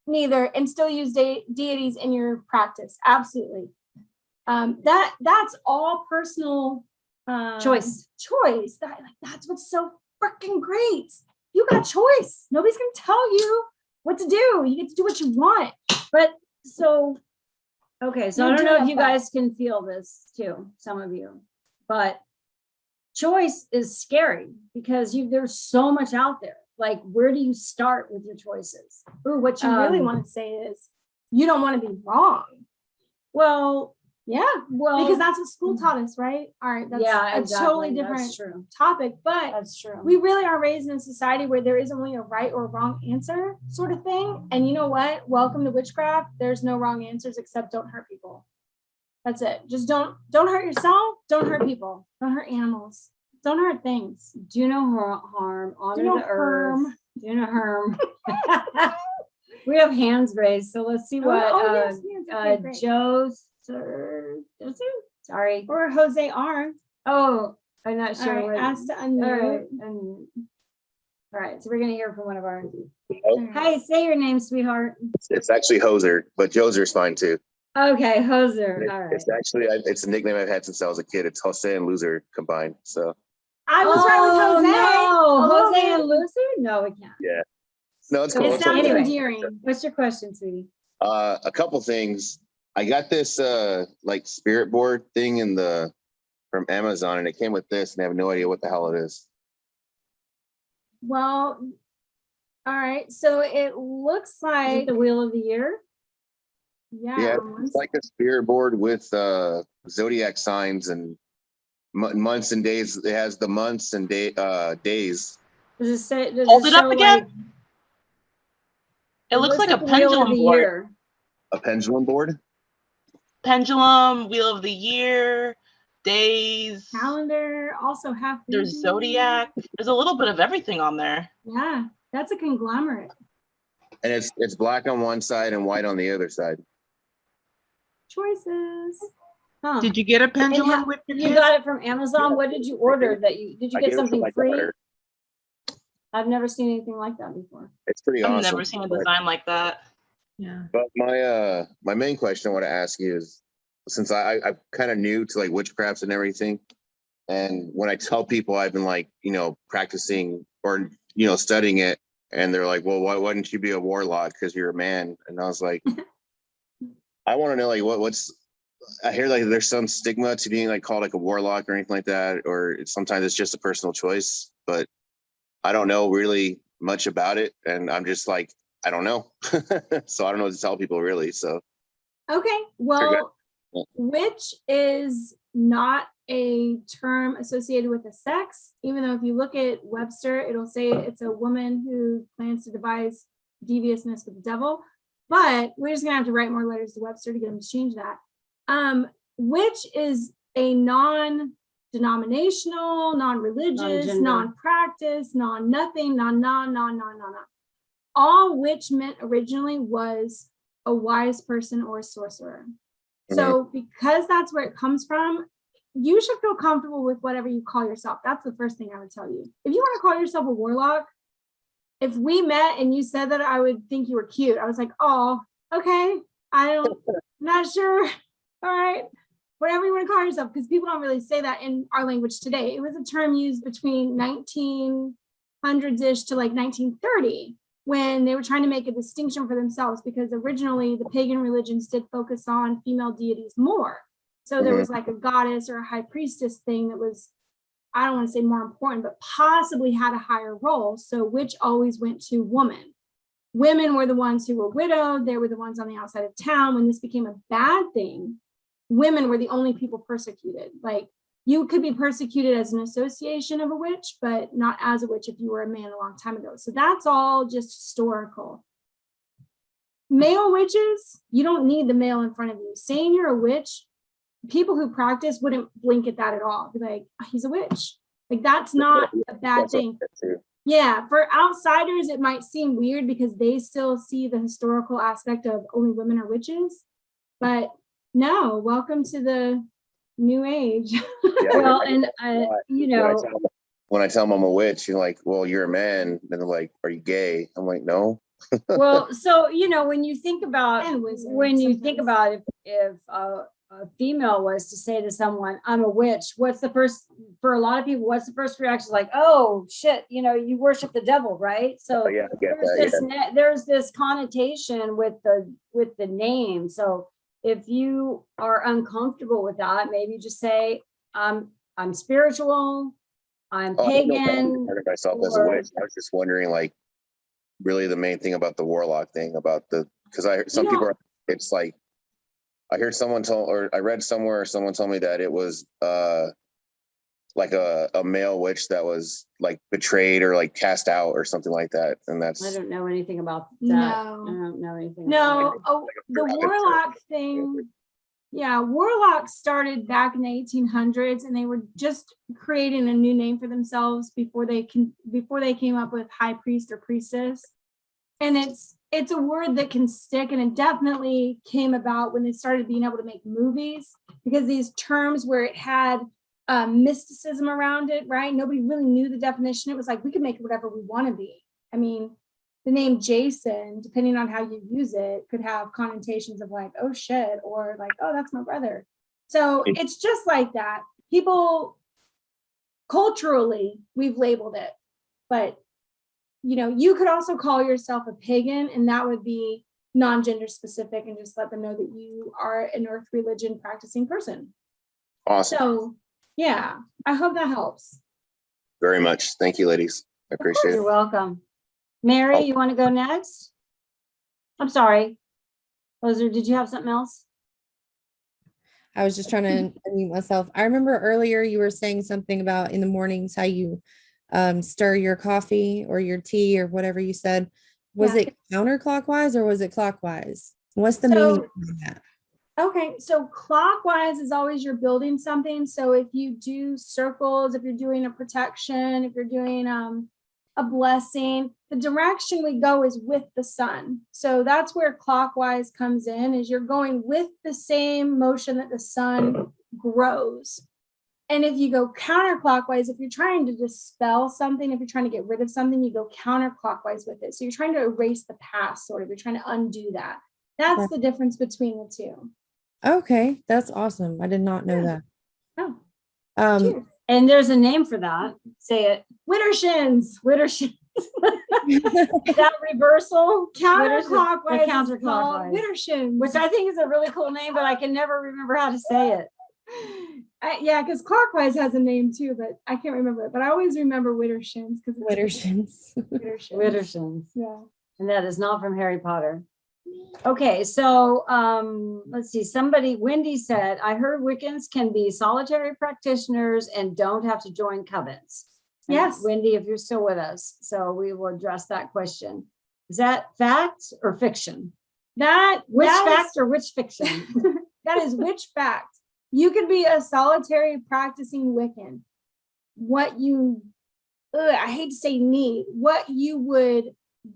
neither and still use deities in your practice. Absolutely. That's all personal Choice. That's what's so freaking great. You got choice. Nobody's gonna tell you what to do. You get to do what you want. But so, okay, so You're I don't know doing if a you lot. guys can feel this too, some of you, but choice is scary because there's so much out there. Like, where do you start with your choices? Ooh, what you really want to say is you don't want to be wrong. Well, Yeah, well, because that's what school taught us, right? All right, that's yeah, a exactly. totally That's different true. topic, but That's true. we really are raised in a society where there is only a right or wrong answer sort of thing. And you know what? Welcome to witchcraft. There's no wrong answers except don't hurt people. That's it. Just don't hurt yourself. Don't hurt people. Don't hurt animals. Don't hurt things. Do no harm, honor no the earth. harm. Do no harm. We have hands raised, so let's see what yes, okay, great. Joe sorry. Or Jose R. Oh, I'm not All sure. right, what- asked to all unmute. right, all right, so we're gonna hear from one of our. All right. Hi, say your name, sweetheart. It's actually Hoser, but Joser's fine too. Okay, Hoser. It- All right. It's actually it's a nickname I've had since I was a kid. It's Jose and Loser combined. So I was right with Jose. No, Oh, Jose man. and Lucy? No, we can't. no, it's So cool. It It's sounds okay. Anyway. endearing. What's your question, sweetie? A couple things. I got this like spirit board thing from Amazon, and it came with this, and I have no idea what the hell it is. Well, all right. So it looks Is it like, the wheel of the year? Yeah, on it's like a spirit board with zodiac signs and months and days. It has the months and days. Does it say? Does Hold it up show, again. like- It looks like a the wheel of pendulum the board. year. A pendulum board. Pendulum, wheel of the year, days. calendar, also half. There's zodiac. There's a little bit of everything on there. Yeah, that's a conglomerate. And it's black on one side and white on the other side. Choices. Huh. Did you get a pendulum how- with your You kid? got it from Amazon? What did you order did you I get gave it to something my free? daughter. I've never seen anything like that before. It's pretty I've awesome. never seen a design like that. Yeah. But my main question I want to ask you is, since I'm kind of new to like witchcrafts and everything, and when I tell people I've been like, practicing or, studying it, And they're like, well, why wouldn't you be a warlock? Because you're a man. And I was like, I want to know like what's I hear like there's some stigma to being like called like a warlock or anything like that, or sometimes it's just a personal choice, but I don't know really much about it. And I'm just like, I don't know. So I don't know what to tell people really. So Okay, well, witch is not a term associated with a sex, even though if you look at Webster, it'll say it's a woman who plans to devise deviousness with the devil. But we're just gonna have to write more letters to Webster to get him to change that. Witch is a non-denominational, non-religious, Non-gender. non-practice, non-nothing, non. All witch meant originally was a wise person or a sorcerer. So because that's where it comes from, you should feel comfortable with whatever you call yourself. That's the first thing I would tell you. If you want to call yourself a warlock, if we met and you said that, I would think you were cute. I was like, oh, okay. Not sure. All right. Whatever you want to call yourself, because people don't really say that in our language today. It was a term used between 1900s-ish to like 1930 when they were trying to make a distinction for themselves, because originally the pagan religions did focus on female deities more. So there was like a goddess or a high priestess thing that was, I don't want to say more important, but possibly had a higher role. So witch always went to woman. Women were the ones who were widowed. They were the ones on the outside of town. When this became a bad thing, women were the only people persecuted. Like you could be persecuted as an association of a witch, but not as a witch if you were a man a long time ago. So that's all just historical. Male witches, you don't need the male in front of you. Saying you're a witch, people who practice wouldn't blink at that at all. Be like, oh, he's a witch. Like that's not a bad thing. Yeah, for outsiders, it might seem weird because they still see the historical aspect of only women are witches. But no, welcome to the new age. Well, and you know, when I tell them I'm a witch, you're like, well, you're a man. And they're like, are you gay? I'm like, no. well, so you know, when you think about And wizard if a female was to say to someone, I'm a witch, what's the first, for a lot of people, what's the first reaction? Like, oh shit, you know, you worship the devil, right? So Yeah, I get that, there's this connotation with the name. So if you are uncomfortable with that, maybe just say, I'm spiritual, I'm pagan. Myself as a witch. I was just wondering, like, really the main thing about the warlock thing about because I heard some people are, it's like, I heard someone or I read somewhere, someone told me that it was like a male witch that was like betrayed or like cast out or something like that. And that's, I don't know anything about that. No. I don't know anything. No, about oh, the warlock thing. Yeah, warlocks started back in the 1800s, and they were just creating a new name for themselves before they came up with high priest or priestess. And it's a word that can stick, and it definitely came about when they started being able to make movies, because these terms where it had mysticism around it, right? Nobody really knew the definition. It was like, we can make it whatever we want to be. I mean, the name Jason, depending on how you use it, could have connotations of like, oh shit, or like, oh, that's my brother. So it's just like that. People, culturally, we've labeled it, but you know, you could also call yourself a pagan, and that would be non-gender specific, and just let them know that you are an earth religion practicing person. awesome. So yeah, I hope that helps. Very much. Thank you, ladies. I appreciate You're it. welcome. Mary, you want to go next? I'm sorry. Lozer, did you have something else? I was just trying to unmute myself. I remember earlier you were saying something about in the mornings how you stir your coffee or your tea or whatever you said. Was it counterclockwise or was it clockwise? What's the meaning of that? Okay, so clockwise is always you're building something. So if you do circles, if you're doing a protection, if you're doing a blessing, the direction we go is with the sun. So that's where clockwise comes in, is you're going with the same motion that the sun grows. And if you go counterclockwise, if you're trying to dispel something, if you're trying to get rid of something, you go counterclockwise with it. So you're trying to erase the past, sort of. You're trying to undo that. That's the difference between the two. Okay, that's awesome. I did not know that. Oh, cheers. And there's a name for that. Say it. Widdershins. Widdershins. That reversal, Counterclockwise. The It's called counterclockwise. Widdershins. which I think is a really cool name, but I can never remember how to say it. Yeah, because clockwise has a name too, but I can't remember it. But I always remember Widdershins because Widdershins. Widdershins. Yeah. And that is not from Harry Potter. Okay, so let's see. Wendy said, I heard Wiccans can be solitary practitioners and don't have to join covens. And Yes. Wendy, if you're still with us, so we will address that question. Is that fact or fiction? Which fact or which fiction? That is which fact. You could be a solitary practicing Wiccan. I hate to say need, what you would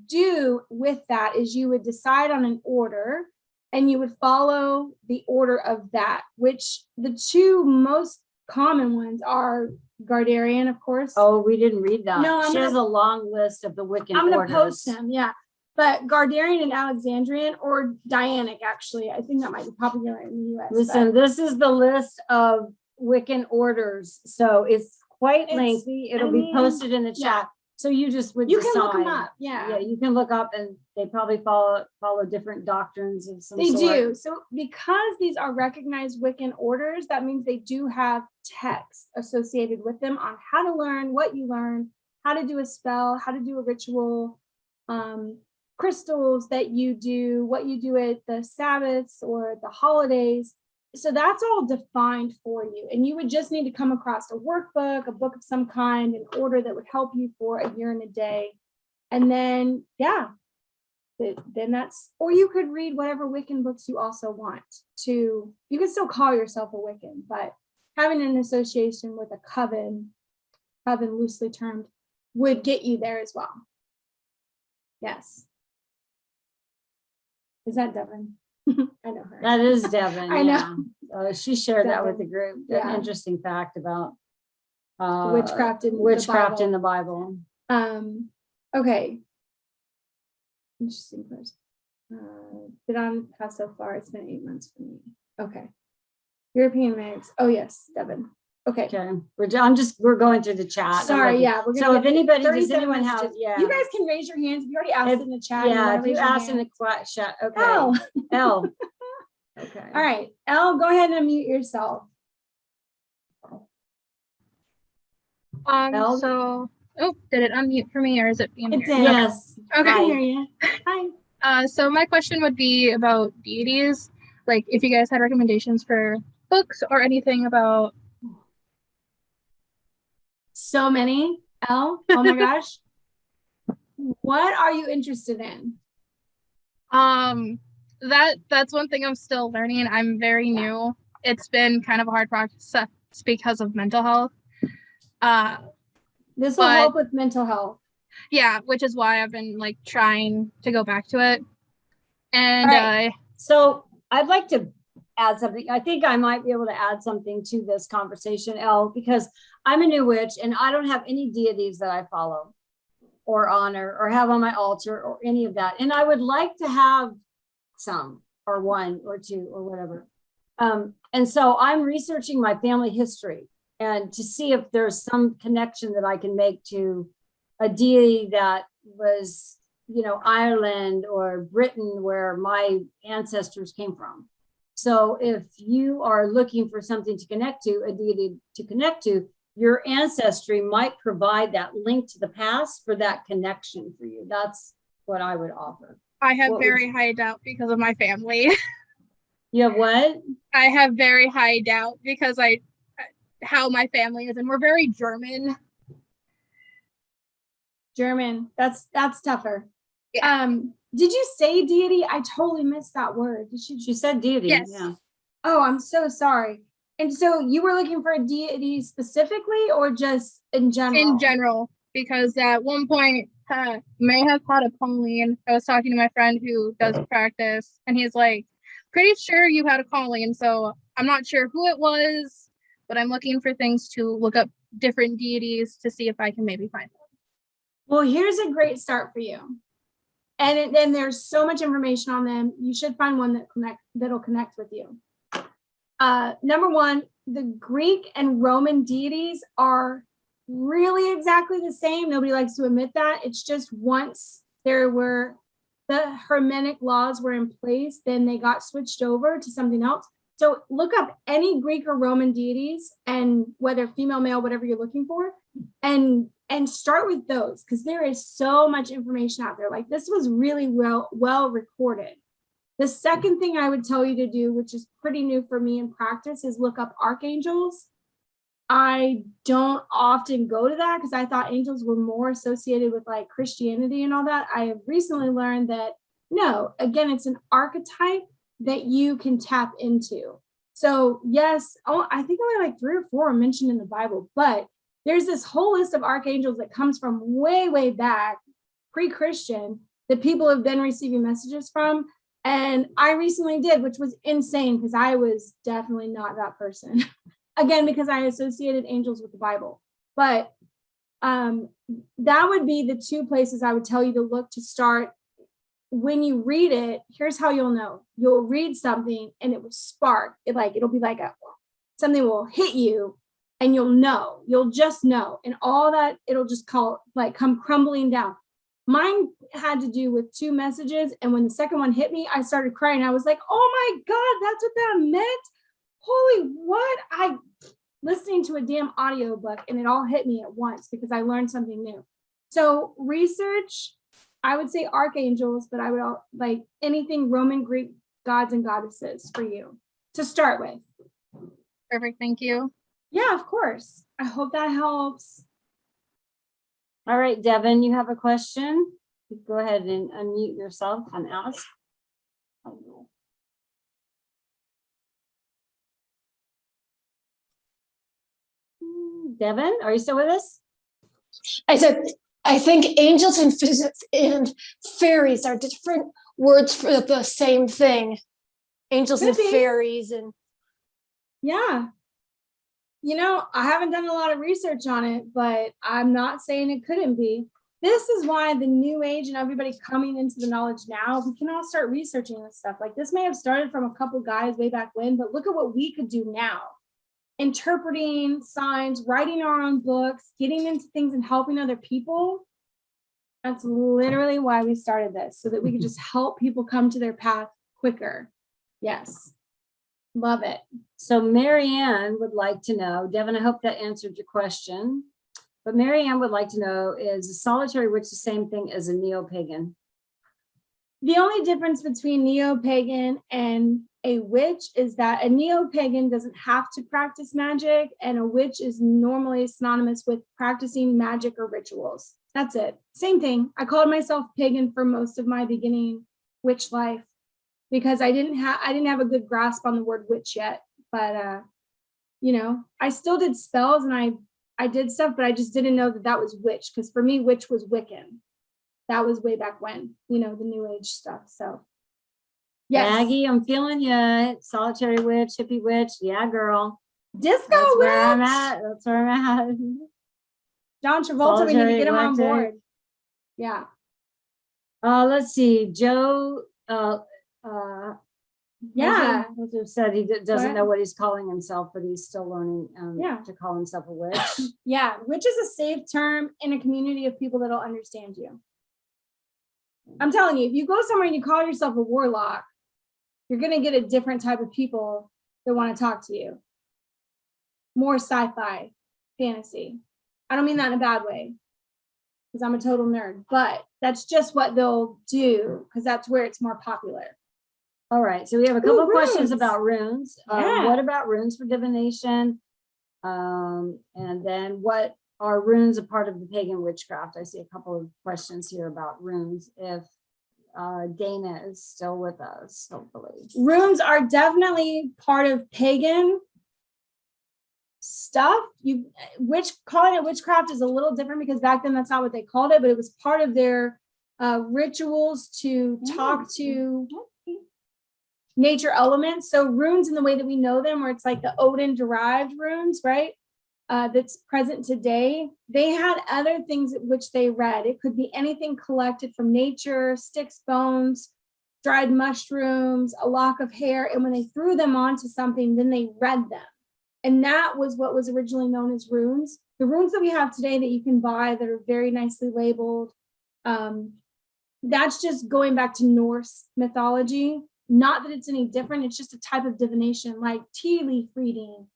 do with that is you would decide on an order and you would follow the order of that, which the two most common ones are Gardarian, of course. Oh, we didn't read that. No, She has a long list of the Wiccan I'm going orders. to post them, yeah. But Gardarian and Alexandrian or Dianic, actually. I think that might be popular in the US. Listen, this is the list of Wiccan orders. So it's quite It's- lengthy. It'll I be mean, posted in the chat. yeah. So you just would You decide. can look them up. Yeah, you can look up and they probably follow different doctrines of some They sort. do. So because these are recognized Wiccan orders, that means they do have text associated with them on how to learn, what you learn, how to do a spell, how to do a ritual, crystals that you do, what you do at the Sabbaths or the holidays. So that's all defined for you. And you would just need to come across a workbook, a book of some kind, an order that would help you for a year and a day. And then, yeah, then that's, or you could read whatever Wiccan books you also want to, you can still call yourself a Wiccan, but having an association with a coven loosely termed, would get you there as well. Yes. Is that Devin? I know her. That is Devin. I know. Yeah. She shared that with the Devin. group. Yeah. An interesting fact about Witchcraft in witchcraft the in the Bible. Okay. Interesting person. Been on the path so far. It's been 8 months for me. Okay. European mix. Oh yes, Devin. Okay. Okay, we're going through the chat. Sorry, yeah. We're So gonna if get anybody, does 37 anyone have, messages. yeah. You guys can raise your hands. If you already asked in the chat. Yeah, if you raise your ask in hand. the chat, okay. L. L. Okay. All right. Elle, go ahead and unmute yourself. Elle? So, did it unmute for me or is it being It's here? in. Yes. I Okay. can hear you. Hi. So my question would be about deities. Like if you guys had recommendations for books or anything about. So many. Elle. Oh my gosh. What are you interested in? That's one thing I'm still learning. I'm very new. It's been kind of a hard process because of mental health. This will But- help with mental health. Yeah, which is why I've been like trying to go back to it. And All right. So I'd like to add something. I think I might be able to add something to this conversation, Elle, because I'm a new witch and I don't have any deities that I follow or honor or have on my altar or any of that. And I would like to have some or one or two or whatever. And so I'm researching my family history and to see if there's some connection that I can make to a deity that was, Ireland or Britain, where my ancestors came from. So if you are looking for something to connect to, a deity to connect to, your ancestry might provide that link to the past for that connection for you. That's what I would offer. I have What would very high doubt because of my family. You have what? I have very high doubt because how my family is, and we're very German. German. That's tougher. Yeah. Did you say deity? I totally missed that word. Did she? She said deity. Yes. Yeah. Oh, I'm so sorry. And so you were looking for a deity specifically or just in general? In general, because at one point may have had a calling. I was talking to my friend who does practice, and he's like, pretty sure you had a calling. So I'm not sure who it was, but I'm looking for things to look up different deities to see if I can maybe find them. Well, here's a great start for you. And then there's so much information on them. You should find one that'll connect with you. Number one, the Greek and Roman deities are really exactly the same. Nobody likes to admit that. It's just once the Hermetic laws were in place, then they got switched over to something else. So look up any Greek or Roman deities, and whether female, male, whatever you're looking for, and start with those, because there is so much information out there. Like, this was really well recorded. The second thing I would tell you to do, which is pretty new for me in practice, is look up archangels. I don't often go to that because I thought angels were more associated with like Christianity and all that. I have recently learned that no, again, it's an archetype that you can tap into. So yes, I think only like 3 or 4 are mentioned in the Bible, but there's this whole list of archangels that comes from way, way back, pre-Christian, that people have been receiving messages from. And I recently did, which was insane because I was definitely not that person. Again, because I associated angels with the Bible. But that would be the 2 places I would tell you to look to start. When you read it, here's how you'll know. You'll read something and it will spark. It'll be like something will hit you and you'll just know. And all that, it'll just come crumbling down. Mine had to do with 2 messages. And when the second one hit me, I started crying. I was like, oh my God, that's what that meant. Holy what? I listening to a damn audiobook and it all hit me at once because I learned something new. So research, I would say archangels, but I would like anything Roman, Greek gods and goddesses for you to start with. Perfect. Thank you. Yeah, of course. I hope that helps. All right, Devin, you have a question? Go ahead and unmute yourself and ask. Devin, are you still with us? I said, I think angels and physics and fairies are different words for the same thing. Angels Could and be. fairies and Yeah. I haven't done a lot of research on it, but I'm not saying it couldn't be. This is why the new age and everybody coming into the knowledge now, we can all start researching this stuff. Like, this may have started from a couple guys way back when, but look at what we could do now. Interpreting signs, writing our own books, getting into things and helping other people. That's literally why we started this, so that we could just help people come to their path quicker. Yes. Love it. So Marianne would like to know, Devin, I hope that answered your question. But Marianne would like to know, is a solitary witch the same thing as a neo-pagan? The only difference between neo-pagan and a witch is that a neo-pagan doesn't have to practice magic, and a witch is normally synonymous with practicing magic or rituals. That's it. Same thing. I called myself pagan for most of my beginning witch life because I didn't have a good grasp on the word witch yet. But I still did spells and I did stuff, but I just didn't know that was witch, because for me, witch was Wiccan. That was way back when, the new age stuff. So yes. Maggie, I'm feeling you. Solitary witch, hippie witch. Yeah, girl. Disco That's witch. where I'm at. That's where I'm at. John Travolta, we need to get him on Solitary board. Yeah. Let's see. Joe, Yeah. said he doesn't What? know what he's calling himself, but he's still learning Yeah. to call himself a witch. Yeah. Witch is a safe term in a community of people that'll understand you. I'm telling you, if you go somewhere and you call yourself a warlock, you're going to get a different type of people that want to talk to you. More sci-fi, fantasy. I don't mean that in a bad way, because I'm a total nerd, but that's just what they'll do, because that's where it's more popular. All right, so we have a couple of questions runes. about runes. Yeah. What about runes for divination? And then what are runes a part of the pagan witchcraft? I see a couple of questions here about runes. If Dana is still with us, hopefully. Runes are definitely part of pagan stuff. Calling it witchcraft is a little different, because back then that's not what they called it, but it was part of their rituals to talk to nature elements. So runes in the way that we know them, where it's like the Odin derived runes, right? That's present today. They had other things which they read. It could be anything collected from nature, sticks, bones, dried mushrooms, a lock of hair. And when they threw them onto something, then they read them. And that was what was originally known as runes. The runes that we have today that you can buy that are very nicely labeled, that's just going back to Norse mythology. Not that it's any different, it's just a type of divination, like tea leaf reading,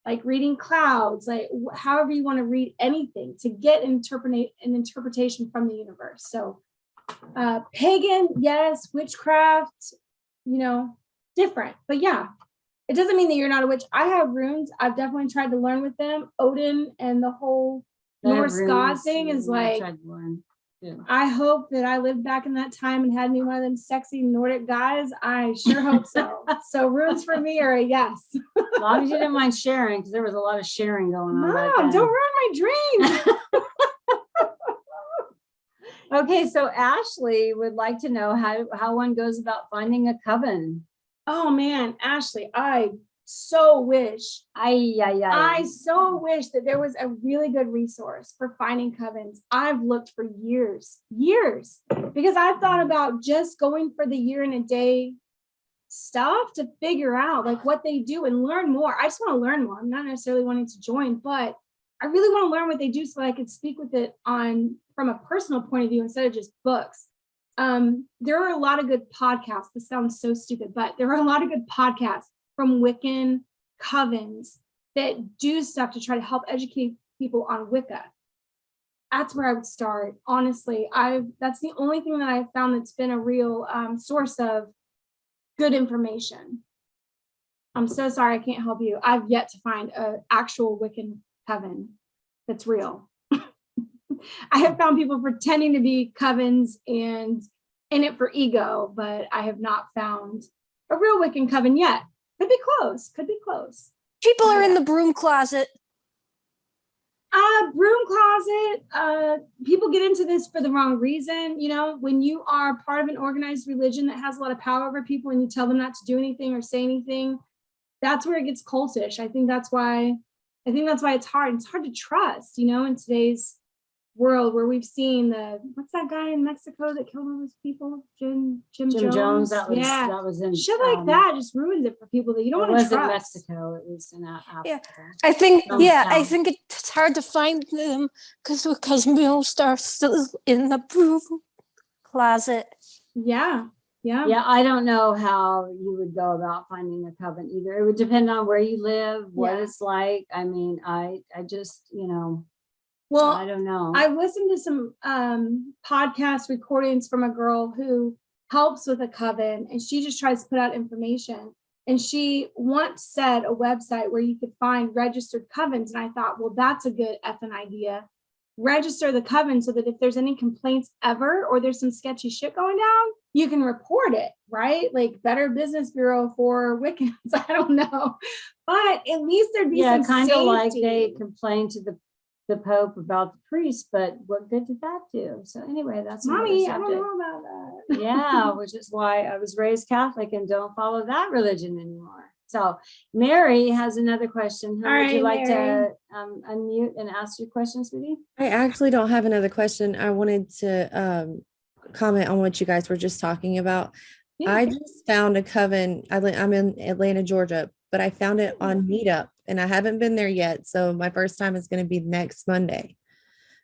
like reading clouds, like however you want to read anything to get an interpretation from the universe. So pagan, yes, witchcraft, different, but yeah, it doesn't mean that you're not a witch. I have runes. I've definitely tried to learn with them. Odin and the whole Norse god thing is like, I hope that I lived back in that time and had me one of them sexy Nordic guys. I sure hope so. So runes for me are a yes. As long as you didn't mind sharing, because there was a lot of sharing going on. Mom, don't ruin my dreams. Okay, so Ashley would like to know how one goes about finding a coven. Oh man, Ashley, I so wish I so wish that there was a really good resource for finding covens. I've looked for years, because I've thought about just going for the year and a day stuff to figure out like what they do and learn more. I just want to learn more. I'm not necessarily wanting to join, but I really want to learn what they do so I could speak with it from a personal point of view instead of just books. There are a lot of good podcasts. This sounds so stupid, but there are a lot of good podcasts from Wiccan covens that do stuff to try to help educate people on Wicca. That's where I would start. Honestly, that's the only thing that I've found that's been a real source of good information. I'm so sorry I can't help you. I've yet to find an actual Wiccan coven that's real. I have found people pretending to be covens and in it for ego, but I have not found a real Wiccan coven yet. Could be close. People are in the broom closet. Broom closet. People get into this for the wrong reason. When you are part of an organized religion that has a lot of power over people and you tell them not to do anything or say anything, that's where it gets cultish. I think that's why it's hard. It's hard to trust, in today's world where we've seen what's that guy in Mexico that killed all those people? Jim Jones. That was in shit like that just ruins it for people that you don't want to trust. It was in Mexico, it was in Africa. Yeah. I think Down. it's hard to find them because most are still in the broom closet. Yeah. I don't know how you would go about finding a coven either. It would depend on where you live, what it's like. I mean, I just, well, I don't know. I've listened to some podcast recordings from a girl who helps with a coven, and she just tries to put out information. And she once said a website where you could find registered covens. And I thought, well, that's a good effing idea. Register the coven so that if there's any complaints ever or there's some sketchy shit going down, you can report it, right? Like Better Business Bureau for Wiccans. I don't know. But at least there'd be some kind of like safety. they complained to the Pope about the priest, but what good did that do? So anyway, that's Mommy, I another don't subject. know about that. Yeah, which is why I was raised Catholic and don't follow that religion anymore. So Mary has another question. How would you like Mary. to unmute and ask your question, sweetie? I actually don't have another question. I wanted to comment on what you guys were just talking about. Yeah. I just found a coven. I'm in Atlanta, Georgia, but I found it on Meetup and I haven't been there yet. So my first time is going to be next Monday.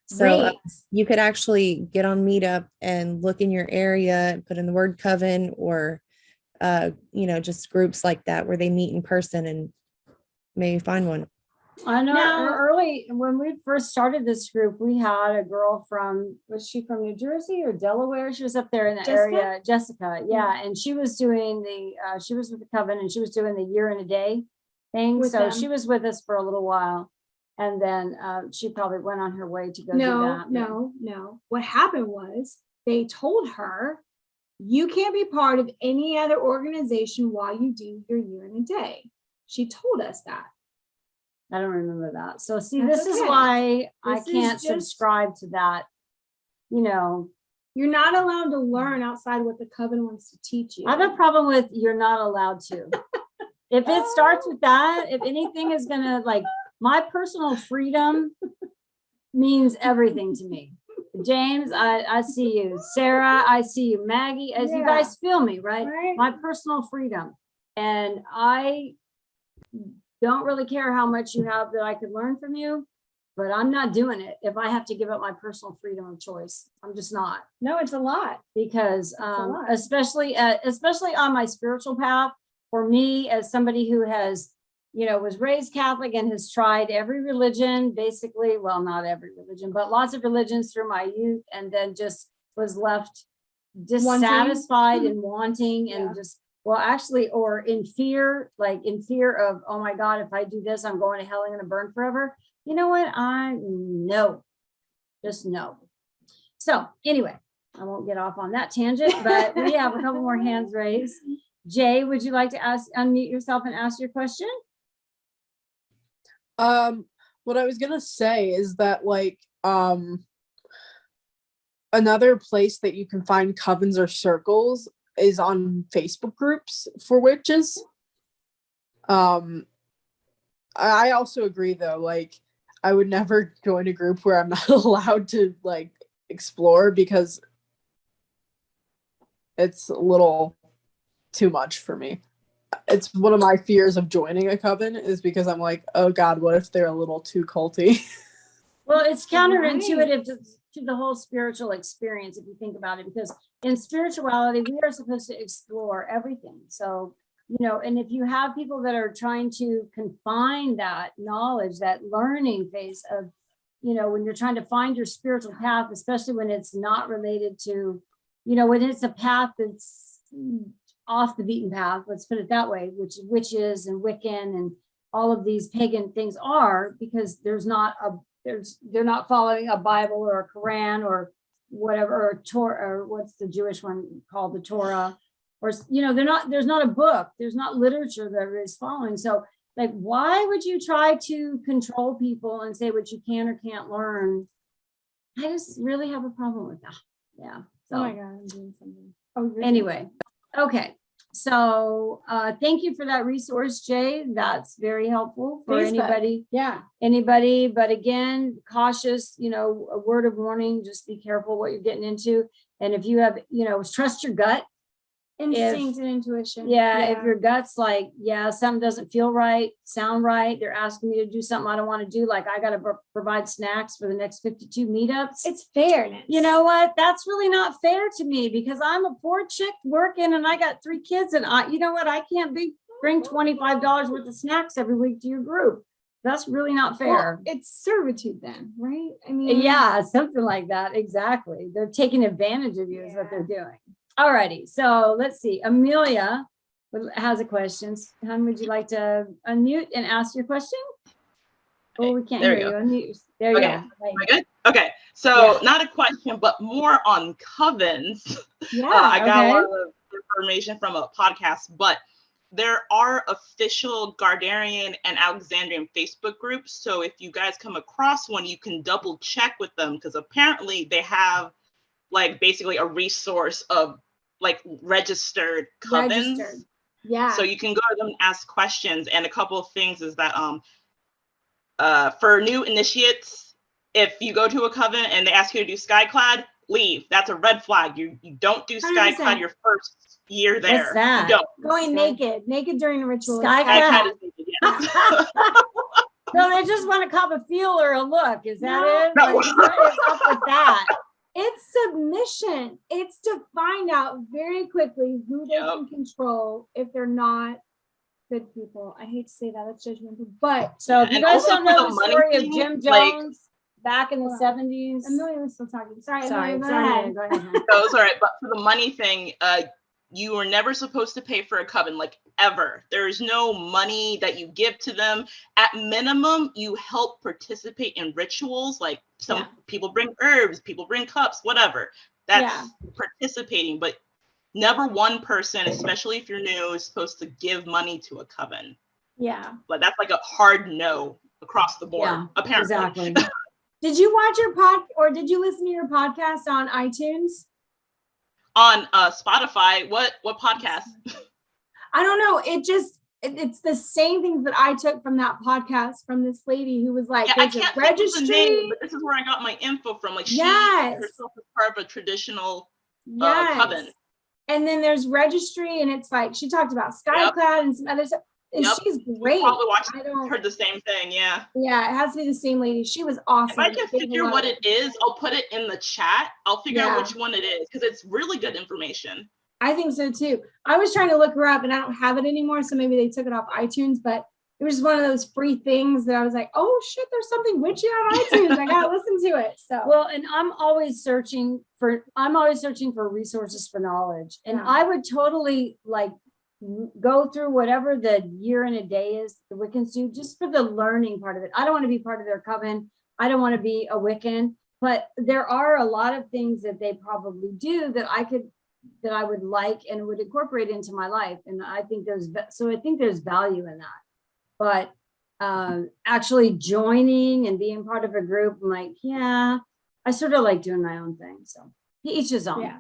So you could actually get on Meetup and look in your area and put in the word coven or, just groups like that where they meet in person and maybe find one. I know Now- early when we first started this group, we had a girl was she from New Jersey or Delaware? She was up there in the area, Jessica. Yeah. And she was doing she was with the coven and she was doing the year and a day thing. With So them. she was with us for a little while. And then she probably went on her way to go do that. No. What happened was they told her, you can't be part of any other organization while you do your year and a day. She told us that. I don't remember that. So see, That's this is okay. why I This is can't just- subscribe to that. You're not allowed to learn outside what the coven wants to teach you. I have a problem with you're not allowed to. If it starts with that, if anything is gonna my personal freedom means everything to me. James, I see you. Sarah, I see you. Maggie, as you guys feel me, right? Right? My personal freedom. And don't really care how much you have that I could learn from you, but I'm not doing it if I have to give up my personal freedom of choice. I'm just not. No, it's a lot. Because lot. especially on my spiritual path, for me as somebody who has, was raised Catholic and has tried every religion, basically, well, not every religion, but lots of religions through my youth, and then just was left dissatisfied and wanting and just, well, actually, or in fear of, oh my God, if I do this, I'm going to hell, I'm going to burn forever. You know what? Just no. So anyway, I won't get off on that tangent, but we have a couple more hands raised. Jay, would you like to unmute yourself and ask your question? What I was gonna say is that another place that you can find covens or circles is on Facebook groups for witches. I also agree though, I would never join a group where I'm not allowed to explore, because it's a little too much for me. It's one of my fears of joining a coven, is because I'm like, oh God, what if they're a little too culty? Well, it's counterintuitive to the whole spiritual experience, if you think about it, because in spirituality, we are supposed to explore everything. So, and if you have people that are trying to confine that knowledge, that learning phase of, when you're trying to find your spiritual path, especially when it's not related to, when it's a path that's off the beaten path, let's put it that way, which witches and Wiccan and all of these pagan things are, because they're not following a Bible or a Quran or whatever, or a Torah, or what's the Jewish one called, the Torah, or there's not a book, there's not literature that is following. So why would you try to control people and say what you can or can't learn? I just really have a problem with that. Yeah. So, Oh my God, I'm doing something. Oh, anyway, okay. So thank you for that resource, Jay. That's very helpful for anybody. Yeah. Anybody, but again, cautious, a word of warning, just be careful what you're getting into. And if you have, trust your gut. Instinct and intuition. If your gut's something doesn't feel right, sound right, they're asking me to do something I don't want to do, I got to provide snacks for the next 52 meetups. It's fairness. You know what? That's really not fair to me, because I'm a poor chick working and I got 3 kids, and I can't bring $25 worth of snacks every week to your group. That's really not fair. Well, it's servitude then, right? I mean, yeah, something like that. Exactly. They're taking advantage of you is what they're doing. Alrighty, so let's see. Amelia has a question. Hon, would you like to unmute and ask your question? Oh, we can't hear you. Unmute. There you go. Am I good? Okay, so not a question, but more on covens. Yeah, I got a lot of information from a podcast, but there are official Gardnerian and Alexandrian Facebook groups. So if you guys come across one, you can double check with them, because apparently they have basically a resource of registered covens. Yeah. So you can go to them and ask questions. And a couple of things is that for new initiates, if you go to a coven and they ask you to do Skyclad, leave. That's a red flag. You don't do Skyclad your first year there. What's that? You don't. Going naked during a ritual. Skyclad is naked, yes. No, they just want to cop a feel or a look. Is that it? No. What is up with that? It's submission. It's to find out very quickly who they can control if they're not good people. I hate to say that, it's judgmental, but so if you guys don't know the story of thing, Jim Jones back in the 70s. Amelia was still talking. Sorry, Go ahead. No, it's all right. But for the money thing, you are never supposed to pay for a coven, ever. There is no money that you give to them. At minimum, you help participate in rituals. Some people bring herbs, people bring cups, whatever. That's participating, but never one person, especially if you're new, is supposed to give money to a coven. Yeah. But that's a hard no across the board, apparently. Exactly. Did you watch your or did you listen to your podcast on iTunes? On Spotify, what podcast? I don't know. It's the same things that I took from that podcast from this lady who was like, I there's a can't think of the registry. name, but this is where I got my info from. She herself is part of a traditional coven. And then there's registry, and it's she talked about Skyclad and some other stuff. And Yep. she's We great. probably watched, I don't, heard the same thing. Yeah. yeah, it has to be the same lady. She was awesome. If I can Gave a figure lot what of- it is, I'll put it in the chat. I'll figure Yeah. out which one it is because it's really good information. I think so too. I was trying to look her up and I don't have it anymore. So maybe they took it off iTunes, but it was just one of those free things that I was like, oh shit, there's something witchy on iTunes. I gotta listen to it. So Well, and I'm always searching for resources for knowledge. And Yeah. I would totally like go through whatever the year and a day is the Wiccans do just for the learning part of it. I don't want to be part of their coven. I don't want to be a Wiccan, but there are a lot of things that they probably do that I would like and would incorporate into my life. And I think there's value in that. But actually joining and being part of a group, I'm like, yeah, I sort of like doing my own thing. So each his own. yeah.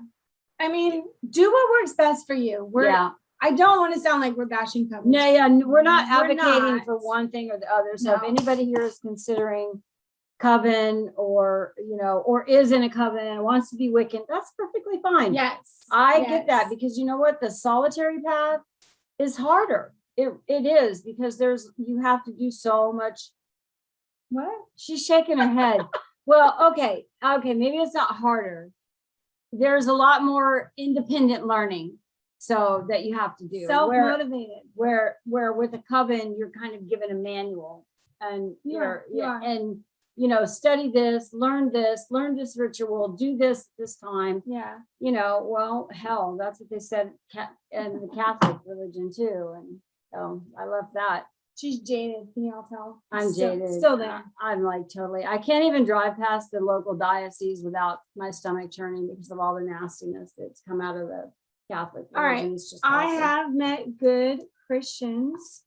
I mean, do what works best for you. Yeah. I don't want to sound like we're bashing covens. No, yeah, we're not We're advocating not. for one thing or the other. So if No. anybody here is considering coven or, or is in a coven and wants to be Wiccan, that's perfectly fine. Yes. I get that yes. because you know what? The solitary path is harder. It is because you have to do so much. What? She's shaking her head. Well, okay, maybe it's not harder. There's a lot more independent learning so that you have to do. Self-motivated. Where with a coven, you're kind of given a manual and You are. and study this, learn this ritual, do this time. Yeah. Well, hell, that's what they said in the Catholic religion too. And so I love that. She's jaded. Can y'all tell? I'm jaded. Still there. I'm like totally, I can't even drive past the local diocese without my stomach churning because of all the nastiness that's come out of the Catholic All right. religion. It's just I awful. have met good Christians.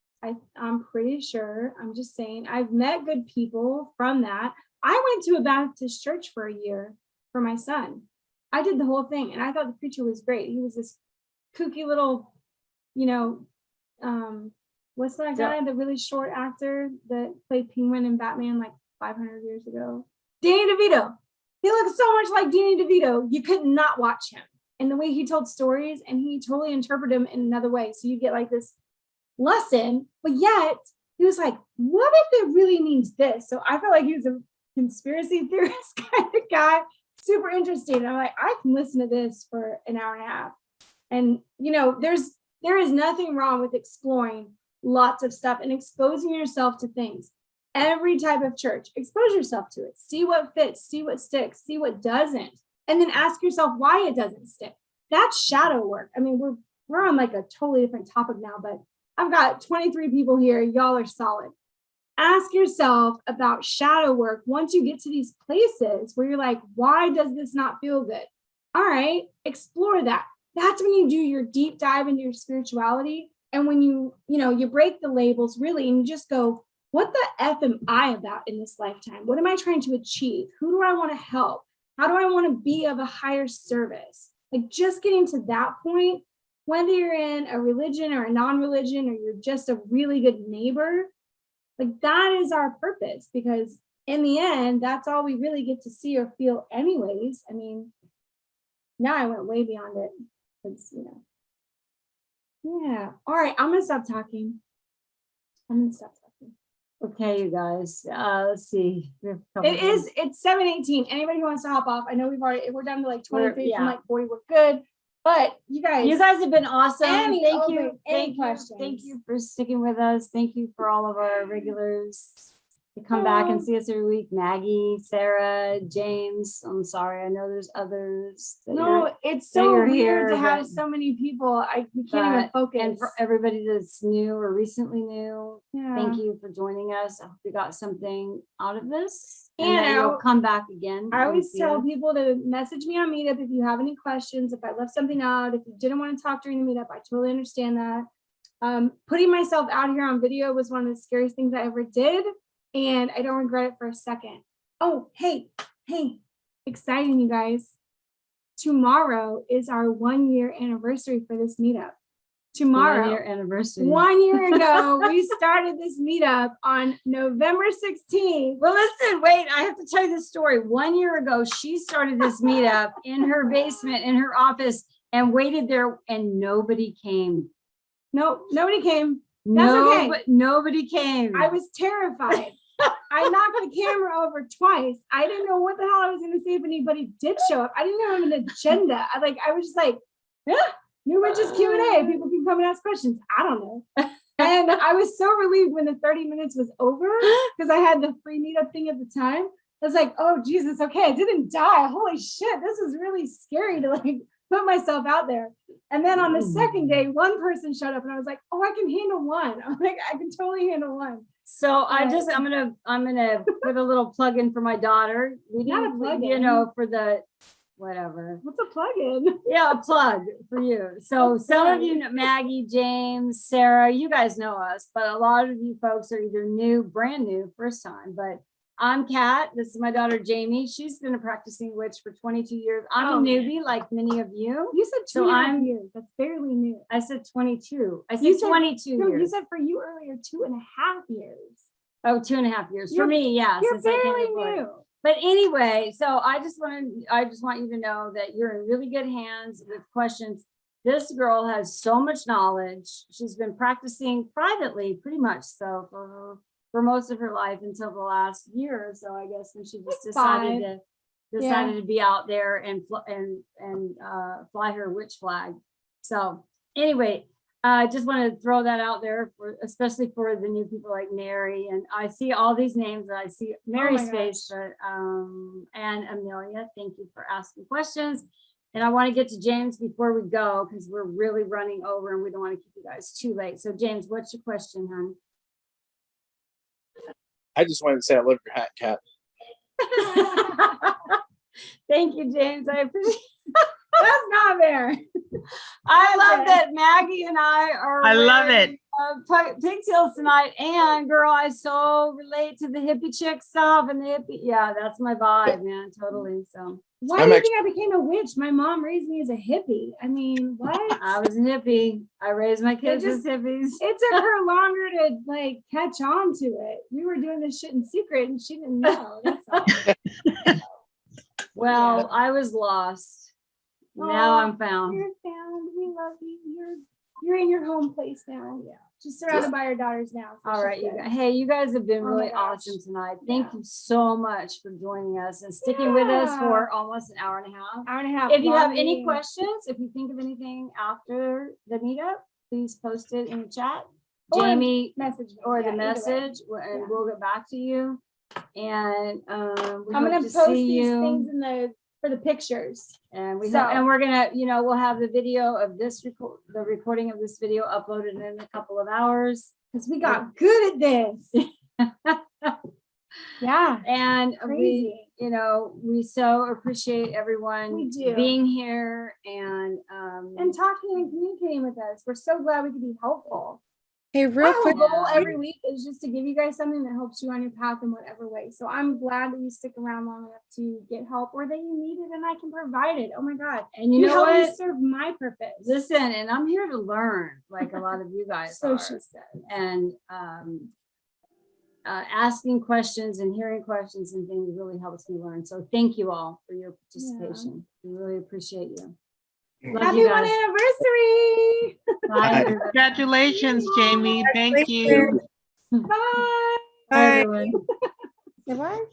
I'm pretty sure. I'm just saying. I've met good people from that. I went to a Baptist church for a year for my son. I did the whole thing, and I thought the preacher was great. He was this kooky little, what's that guy? The really short actor that played Penguin in Batman like 500 years ago. Danny DeVito. He looks so much like Danny DeVito. You could not watch him. And the way he told stories, and he totally interpreted them in another way. So you get like this lesson, but yet he was like, what if it really means this? So I felt like he was a conspiracy theorist kind of guy, super interesting. And I'm like, I can listen to this for an hour and a half. And there is nothing wrong with exploring lots of stuff and exposing yourself to things. Every type of church, expose yourself to it. See what fits, see what sticks, see what doesn't. And then ask yourself why it doesn't stick. That's shadow work. I mean, we're on like a totally different topic now, but I've got 23 people here. Y'all are solid. Ask yourself about shadow work once you get to these places where you're like, why does this not feel good? All right, explore that. That's when you do your deep dive into your spirituality. And when you break the labels really, and you just go, what the F am I about in this lifetime? What am I trying to achieve? Who do I want to help? How do I want to be of a higher service? Like just getting to that point, whether you're in a religion or a non-religion, or you're just a really good neighbor, like that is our purpose, because in the end, that's all we really get to see or feel anyways. I mean, now I went way beyond it. It's, yeah. All right. I'm going to stop talking. Okay, you guys, let's see. It's 7:18. Anybody who wants to hop off, I know we're down to like 23 from yeah. like 40. We're good. But you guys have been awesome. Any Thank open- you. any Thank you. questions? Thank you for sticking with us. Thank you for all of our regulars to come back and see us every week. Maggie, Sarah, James. I'm sorry. I know there's others. no, it's that so you're weird here, to have but- so many people. We can't even focus. And for everybody that's new or recently new, Yeah. thank you for joining us. I hope you got something out of this. And And that I- you'll come back again. I and always see tell us. people to message me on Meetup if you have any questions, if I left something out, if you didn't want to talk during the Meetup, I totally understand that. Putting myself out here on video was one of the scariest things I ever did, and I don't regret it for a second. Oh, hey, exciting, you guys. Tomorrow is our 1-year anniversary for this Meetup. Tomorrow. 1-year anniversary. 1 year ago, we started this Meetup on November 16th. Well, listen, wait, I have to tell you this story. 1 year ago, she started this meetup in her basement, in her office, and waited there, and nobody came. Nope, nobody came. okay. Nobody came. I was terrified. I knocked the camera over twice. I didn't know what the hell I was going to say if anybody did show up. I didn't have an agenda. I was just like, yeah, new Witches Q&A. People can come and ask questions. I don't know. And I was so relieved when the 30 minutes was over because I had the free meetup thing at the time. I was like, oh, Jesus, okay, I didn't die. Holy shit, this is really scary to like put myself out there. And then on the second day, one person showed up and I was like, oh, I can handle one. I'm like, I can totally handle one. So I'm gonna put a little plug in for my daughter. We Not a didn't, plug you in. know, for the whatever. What's a plug-in? Yeah, a plug for you. So some of you know Maggie, James, Sarah, you guys know us, but a lot of you folks are either new, brand new, first time. But I'm Kat. This is my daughter Jamie. She's been a practicing witch for 22 years. I'm a newbie, like many of you. You said 2.5 years. That's fairly new. I said 22. I said You said- 22 No, years. you said for you earlier 2.5 years. Oh, 2.5 years. For You're- me, yeah. You're since I came fairly aboard. new. But anyway, so I just want you to know that you're in really good hands with questions. This girl has so much knowledge. She's been practicing privately pretty much so for most of her life until the last year or so, I guess, when she just decided to be out there and fly her witch flag. So anyway, I just want to throw that out there for especially for the new people like Mary, and I see all these names and I see Mary's face, but and Amelia, thank you for asking questions. And I want to get to James before we go because we're really running over and we don't want to keep you guys too late. So James, what's your question, hon? I just wanted to say I love your hat, Kat. Thank you, James. I appreciate. That's not fair. I love that Maggie and I are. I love wearing, pigtails tonight, and girl, I so relate to the hippie chick stuff and the hippie. Yeah, that's my vibe, man. Totally. So. Why do you think I became a witch? My mom raised me as a hippie. I mean, what? I was a hippie. I raised my kids as hippies. It took her longer to like catch on to it. We were doing this shit in secret, and she didn't know. That's all. Well, I was lost. Now I'm found. You're found. We love you. You're in your home place now. Yeah. She's surrounded by her daughters now. So All right, she's you good. guys. Hey, you guys have been Oh my really gosh. awesome tonight. Thank you so much for joining us and sticking with us for almost an hour and a half. Hour and a half. If you have long any meeting. questions, if you think of anything after the meetup, please post it in the chat. Or Jamie message me. or Yeah, the either way. message, and Yeah. we'll get back to you. And we I'm hope gonna to post see these you. things in for the pictures. And we So- and we're gonna, we'll have the video of this the recording of this video uploaded in a couple of hours. Because we got good at this. Yeah. And Crazy. we so appreciate everyone We do. being here and talking and communicating with us. We're so glad we could be helpful. Hey, real Our quick, goal every week is just to give you guys something that helps you on your path in whatever way. So I'm glad that you stick around long enough to get help or that you need it and I can provide it. Oh my God. and you know help me what? serve my purpose. Listen, and I'm here to learn, like a lot of you guys So are. she said. And asking questions and hearing questions and things really helps me learn. So thank you all for your participation. We really appreciate you. Love Happy you 1 guys. anniversary. Bye. everybody. Congratulations, Jamie. Thank you. Bye. Bye, everyone. Say bye.